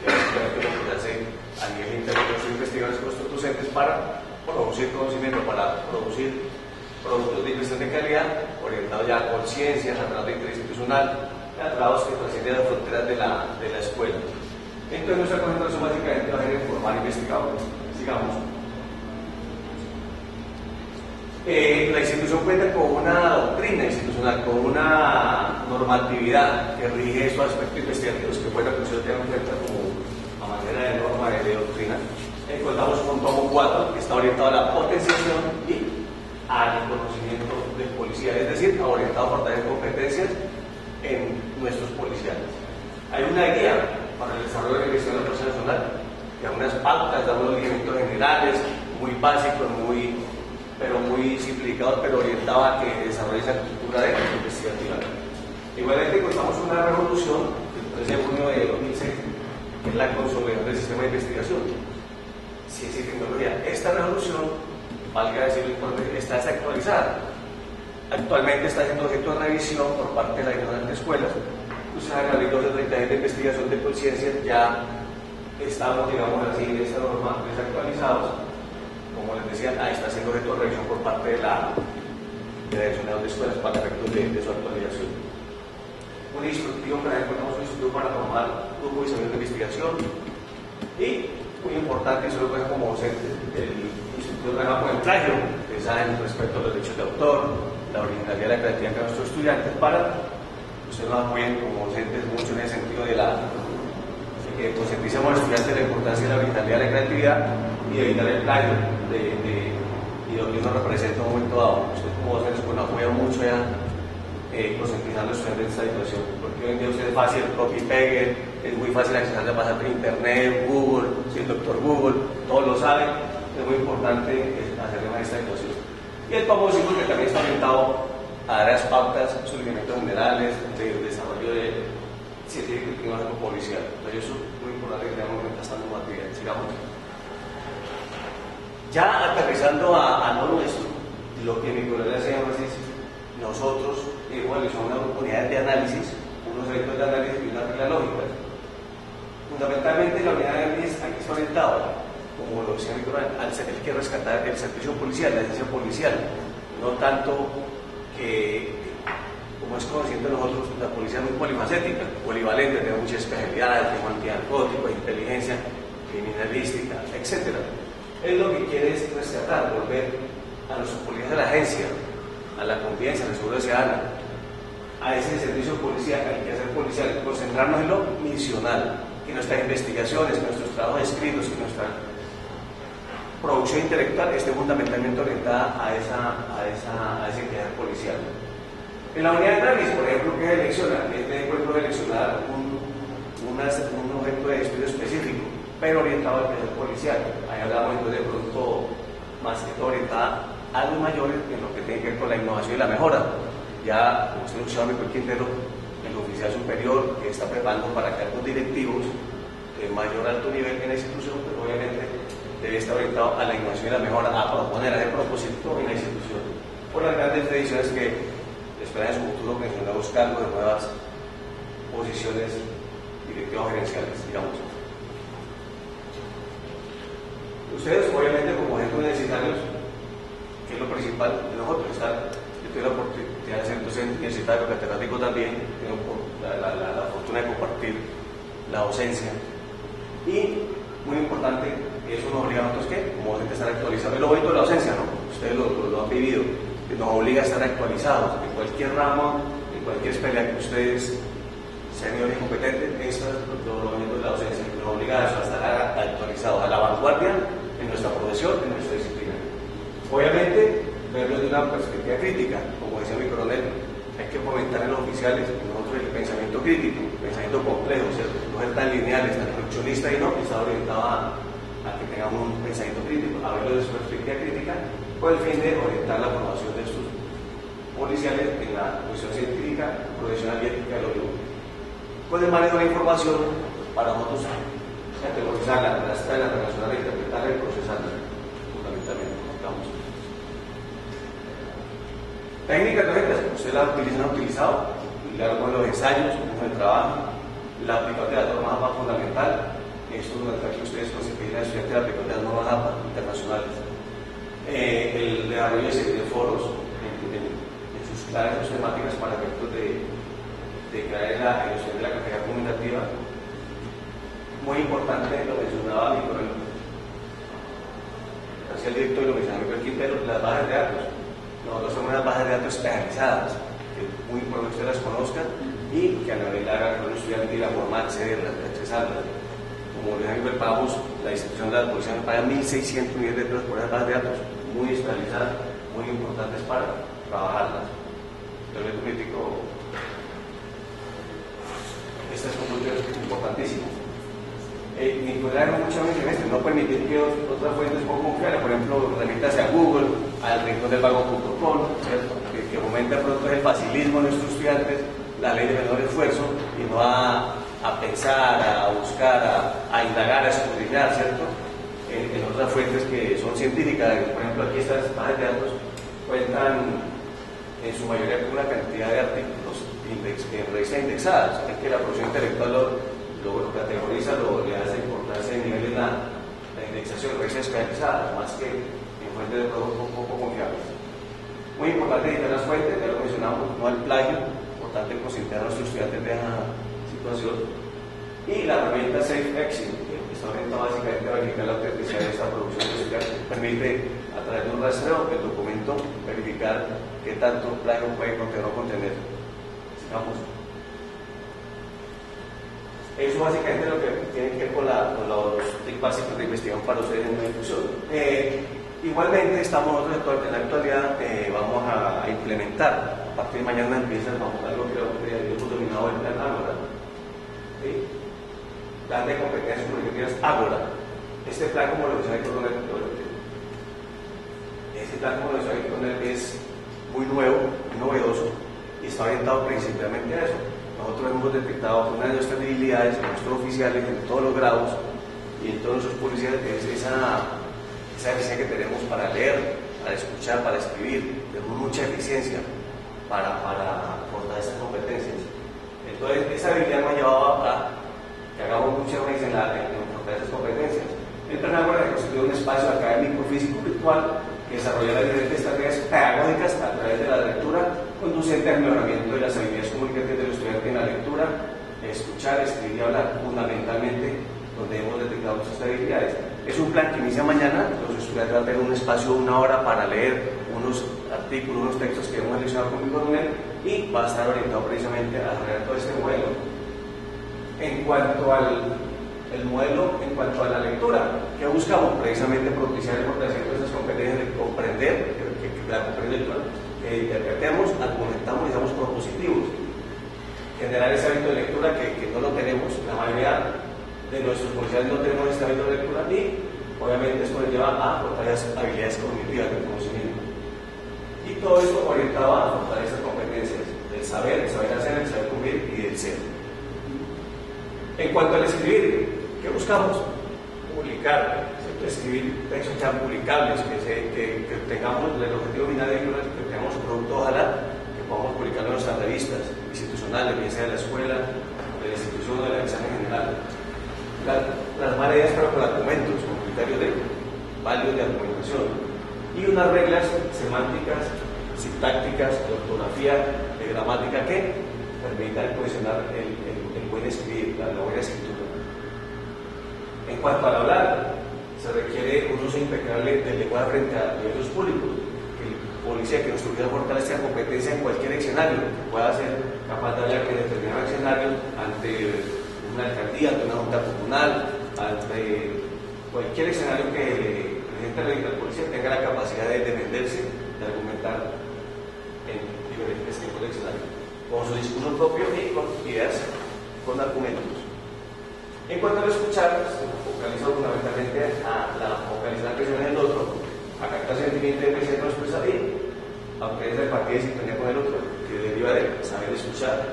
que es lo que se hace a nivel interno de los investigadores con nuestros docentes para producir conocimiento, para producir productos de investigación de calidad, orientados ya a conciencias, a través de interinstitucional, a través que trascienden las fronteras de la escuela. Entonces nuestra concentración básicamente va a ser en formar investigadores. Sigamos. La institución cuenta con una doctrina institucional, con una normatividad que rige esos aspectos investigativos que pueden que tengan en cuenta como a manera de norma de doctrina. Contamos con un tomo 4 que está orientado a la potenciación y al conocimiento del policial, es decir, orientado a fortalecer competencias en nuestros policiales. Hay una guía para el desarrollo de la investigación nacional, que da unas pautas, da unos lineamientos generales, muy básicos, pero muy simplificados, pero orientado a que desarrolle esa cultura de investigativa. Igualmente contamos una revolución el 13 de junio de 2006, que es la consolidación del sistema de investigación, ciencia y tecnología. Esta revolución, valga decirlo, está desactualizada. Actualmente está siendo objeto de revisión por parte de las diferentes escuelas. Ustedes saben, la ley 236 de investigación de conciencia ya estamos, digamos así, en esta norma desactualizados. Como les decía, ahí está haciendo objeto de revisión por parte de la Dirección de Escuelas para efectos de su actualización. Un instructivo que encontramos un instructivo para formar grupos de investigación y, muy importante, eso lo deja como docente, el instructivo trabaja con el plagio, que saben respecto a los derechos de autor, la originalidad y la creatividad de nuestros estudiantes, para que ustedes nos apoyen como docentes mucho en el sentido de que concienticemos a los estudiantes de la importancia de la originalidad y la creatividad y de evitar el plagio y lo que nos representa en un momento dado. Ustedes como docentes nos apoyan mucho ya concientizando a los estudiantes de esta situación, porque hoy en día usted es fácil copy pegue, es muy fácil acceder a pasar por internet, Google, si el doctor Google, todos lo saben, es muy importante hacer más esta situación. Y el famoso que también está orientado a dar las pautas sobre elementos generales, de desarrollo de científico y tecnológico policial. Entonces eso es muy importante que tengamos en cuenta esta normatividad. Sigamos. Ya aterrizando a lo nuestro, lo que mi colega hace énfasis, nosotros realizamos una unidad de análisis, unos eventos de análisis y una regla lógica. Fundamentalmente la unidad de análisis aquí está orientada, como lo decía mi colega, al ser el que rescatar el servicio policial, la ciencia policial, no tanto que, como es conocido nosotros, la policía es muy polifacética, polivalente, tiene muchas especialidades, como antinarcóticos, inteligencia criminalística, etc. Él lo que quiere es rescatar, volver a los policías de la agencia, a la confianza, a la seguridad ciudadana, a ese servicio policial, al quehacer policial, concentrarnos en lo misional, que nuestras investigaciones, que nuestros trabajos escritos, que nuestra producción intelectual esté fundamentalmente orientada a ese quehacer policial. En la unidad de análisis, por ejemplo, ¿qué selecciona? Este cuerpo seleccionar un objeto de estudio específico, pero orientado al quehacer policial. Ahí hablamos entonces de pronto más que todo orientada a algo mayor en lo que tiene que ver con la innovación y la mejora. Ya, como usted lo escuchaba, mi Quintero, el oficial superior que está preparando para cargos directivos de mayor alto nivel en la institución, pero obviamente debe estar orientado a la innovación y la mejora, a proponer, a hacer propósito en la institución, por las grandes tradiciones que esperan en su futuro que son nuevos cargos de nuevas posiciones directivas gerenciales, digamos. Ustedes, obviamente, como agentes universitarios, que es lo principal de nosotros, yo tuve la oportunidad de ser docente universitario, catedrático también, tengo la fortuna de compartir la docencia. Y, muy importante, eso nos obliga a nosotros, ¿qué? Como docentes, a estar actualizados. Es lo bonito de la docencia, ¿no? Ustedes lo han vivido, nos obliga a estar actualizados en cualquier ramo, en cualquier especialidad que ustedes sean niveles competentes. Esto es lo bonito de la docencia, nos obliga a eso, a estar actualizados, a la vanguardia en nuestra profesión, en nuestra disciplina. Obviamente, verlo de una perspectiva crítica, como decía mi coronel, hay que fomentar en los oficiales, en nosotros, el pensamiento crítico, el pensamiento complejo, ¿cierto? No ser tan lineales, tan reduccionista y no, que está orientado a que tengamos un pensamiento crítico, a verlo desde su perspectiva crítica, con el fin de orientar la formación de sus policiales en la profesión científica, profesional y ética de lo mismo. Con el manejo de la información, para nosotros categorizarla, trasladarla, relacionarla, interpretarla y procesarla, fundamentalmente. Vamos. Técnicas docentes, ustedes la han utilizado, con los ensayos, con el trabajo, la aplicación de la norma APA fundamental. Esto es una que ustedes consideran la estudiante de la aplicación de las normas APA internacionales. El desarrollo de foros en sus claves, sus temáticas para efectos de crear la elección de la carrera comunicativa. Muy importante, lo mencionaba mi coronel, hacia el director y lo mencionaba mi Quintero, las bases de datos. Nosotros somos unas bases de datos especializadas, que es muy importante que ustedes las conozcan y que a nivel de la estudiante y la forma de accederlas, de accesarlas. Como les digo, pagamos, la institución de la policía nos paga 1.600 millones de pesos por esas bases de datos, muy especializadas, muy importantes para trabajarlas. El nivel político, estas conclusiones son importantísimas. Ni podrá mucho semestre, no permitir que otras fuentes poco confiables, por ejemplo, remítase a Google, al rincondelvago.com, que fomenta pronto el facilismo de nuestros estudiantes, la ley de menor esfuerzo, y no a pensar, a buscar, a indagar, a escudriñar, ¿cierto? En otras fuentes que son científicas. Por ejemplo, aquí estas bases de datos cuentan en su mayoría con una cantidad de artículos en revistas indexadas, es que la producción intelectual lo categoriza, le da esa importancia de nivel en la indexación, redes especializadas, más que en fuentes de datos un poco confiables. Muy importante editar las fuentes, ya lo mencionamos, no al plagio, importante concientizar a nuestros estudiantes de esa situación. Y la herramienta SafeExit, que está orientada básicamente a verificar la autenticidad de esta producción musical, permite a través de un rastreo del documento verificar qué tanto plagio puede contener o contener. Sigamos. Eso básicamente es lo que tiene que ver con los tips básicos de investigación para ustedes en la difusión. Igualmente estamos nosotros en la actualidad, vamos a implementar, a partir de mañana empieza, vamos a algo que hemos dominado el plan Ágora. ¿Sí? Plan de competencias comunicativas Ágora. Este plan, como lo mencioné con este plan, como lo mencioné con es muy nuevo, muy novedoso y está orientado principalmente a eso. Nosotros hemos detectado una de nuestras debilidades en nuestros oficiales, en todos los grados y en todos nuestros policías, es esa eficiencia que tenemos para leer, para escuchar, para escribir. Tenemos mucha eficiencia para fortalecer esas competencias. Entonces, esa habilidad nos ha llevado a que hagamos mucha énfasis en fortalecer esas competencias. El plan Ágora constituye un espacio académico, físico, virtual que desarrolla las diferentes estrategias pedagógicas a través de la lectura, conducente al mejoramiento de las habilidades comunicativas del estudiante en la lectura, escuchar, escribir y hablar, fundamentalmente donde hemos detectado nuestras habilidades. Es un plan que inicia mañana, los estudiantes van a tener un espacio de 1 hora para leer unos artículos, unos textos que hemos seleccionado con mi coronel y va a estar orientado precisamente a desarrollar todo este modelo. En cuanto al modelo, en cuanto a la lectura, ¿qué buscamos? Precisamente propiciar el fortalecimiento de esas competencias de comprender, que la comprensión, que interpretemos, argumentamos y seamos propositivos. Generar ese hábito de lectura que no lo tenemos, la mayoría de nuestros policiales no tenemos este hábito de lectura y obviamente esto nos lleva a fortalecer habilidades cognitivas de conocimiento. Y todo esto orientado a fortalecer competencias del saber hacer, el saber cumplir y del ser. En cuanto al escribir, ¿qué buscamos? Publicar, escribir textos ya publicables, que tengamos el objetivo final de que tengamos un producto, ojalá que podamos publicarlo en nuestras revistas institucionales, bien sea de la escuela, de la institución o de la examen general. Las maneras para con argumentos, con criterios de válidos de argumentación y unas reglas semánticas, sintácticas, de ortografía, de gramática que permitan cohesionar el buen escribir, la buena escritura. En cuanto al hablar, se requiere un uso impecable del lenguaje frente a medios públicos, que el policía que nos tuviera fortaleza competencia en cualquier escenario, que pueda ser capaz de hablar en determinados escenarios ante una alcaldía, ante una junta comunal, ante cualquier escenario que presente la policía tenga la capacidad de defenderse, de argumentar en diferentes tipos de escenarios, con su discurso propio y con ideas, con argumentos. En cuanto a escuchar, se focaliza fundamentalmente a la focalizar la atención en el otro, a captar sentimiento de presencia no expresar y a obtener el partido de sintonía con el otro, que deriva de saber escuchar.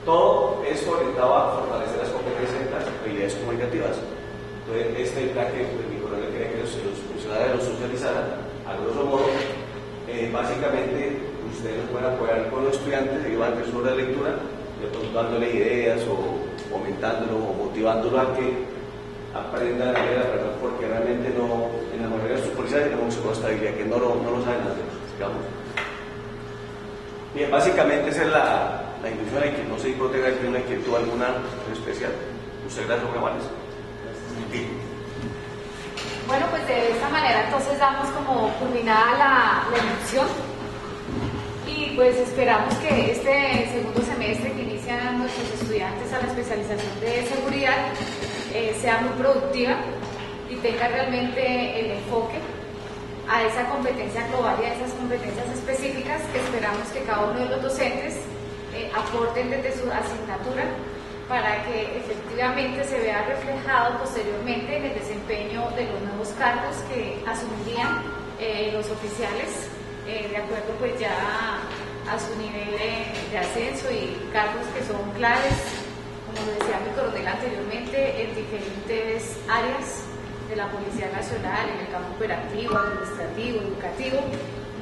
Todo esto orientado a fortalecer las competencias y las habilidades comunicativas. Entonces, este plan que mi coronel quería que los funcionarios lo socializaran, a grosso modo, básicamente ustedes nos pueden apoyar con los estudiantes durante su hora de lectura, de pronto dándole ideas o fomentándolo o motivándolo a que aprendan a leer, porque realmente no, en la mayoría de sus policías tenemos esta habilidad que no lo saben hacer, digamos. Bien, básicamente esa es la inducción de que no se proteja de una inquietud alguna especial. Muchas gracias, muy amables. Bueno, pues de esta manera entonces damos como culminada la inducción y pues esperamos que este segundo semestre que inician nuestros estudiantes a la especialización de seguridad sea muy productiva y tenga realmente el enfoque a esa competencia global y a esas competencias específicas que esperamos que cada uno de los docentes aporten desde su asignatura para que efectivamente se vea reflejado posteriormente en el desempeño de los nuevos cargos que asumirían los oficiales de acuerdo pues ya a su nivel de ascenso y cargos que son claves, como lo decía mi coronel anteriormente, en diferentes áreas de la Policía Nacional, en el campo operativo, administrativo, educativo,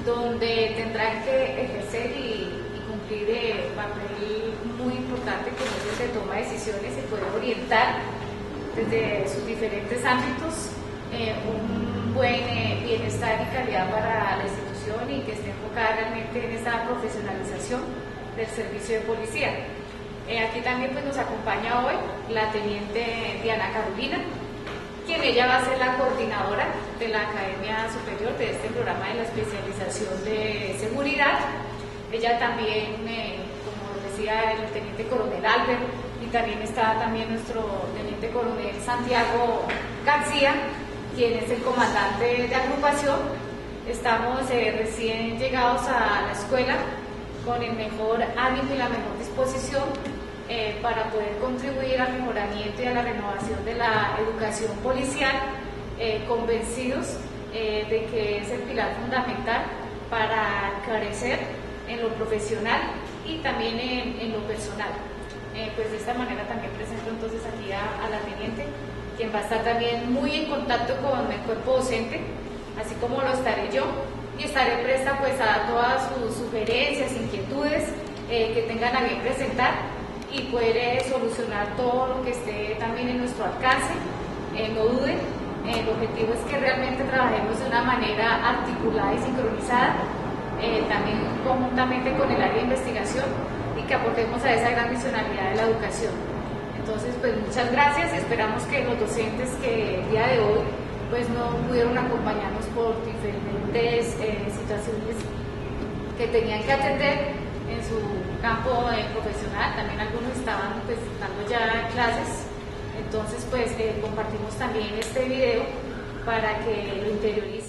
donde tendrán que ejercer y cumplir un papel muy importante como es se toma decisiones y poder orientar desde sus diferentes ámbitos un buen bienestar y calidad para la institución y que esté enfocada realmente en esa profesionalización del servicio de policía. Aquí también pues, nos acompaña hoy la teniente Diana Carolina, quien ella va a ser la coordinadora de la Academia Superior de este programa de la especialización de seguridad. Ella también, como decía el teniente coronel Albert, y también está también nuestro teniente coronel Santiago García, quien es el comandante de agrupación. Estamos recién llegados a la escuela con el mejor ánimo y la mejor disposición para poder contribuir al mejoramiento y a la renovación de la educación policial, convencidos de que es el pilar fundamental para crecer en lo profesional y también en lo personal. Pues de esta manera también presento entonces aquí a la teniente, quien va a estar también muy en contacto con el cuerpo docente, así como lo estaré yo, y estaré presta pues a todas sus sugerencias, inquietudes que tengan a bien presentar y poder solucionar todo lo que esté también en nuestro alcance. No duden, el objetivo es que realmente trabajemos de una manera articulada y sincronizada, también conjuntamente con el área de investigación, y que aportemos a esa gran misionalidad de la educación. Entonces, pues muchas gracias. Esperamos que los docentes que el día de hoy pues no pudieron acompañarnos por diferentes situaciones que tenían que atender en su campo profesional, también algunos estaban pues dando ya clases. Entonces, pues compartimos también este video para que lo interioricen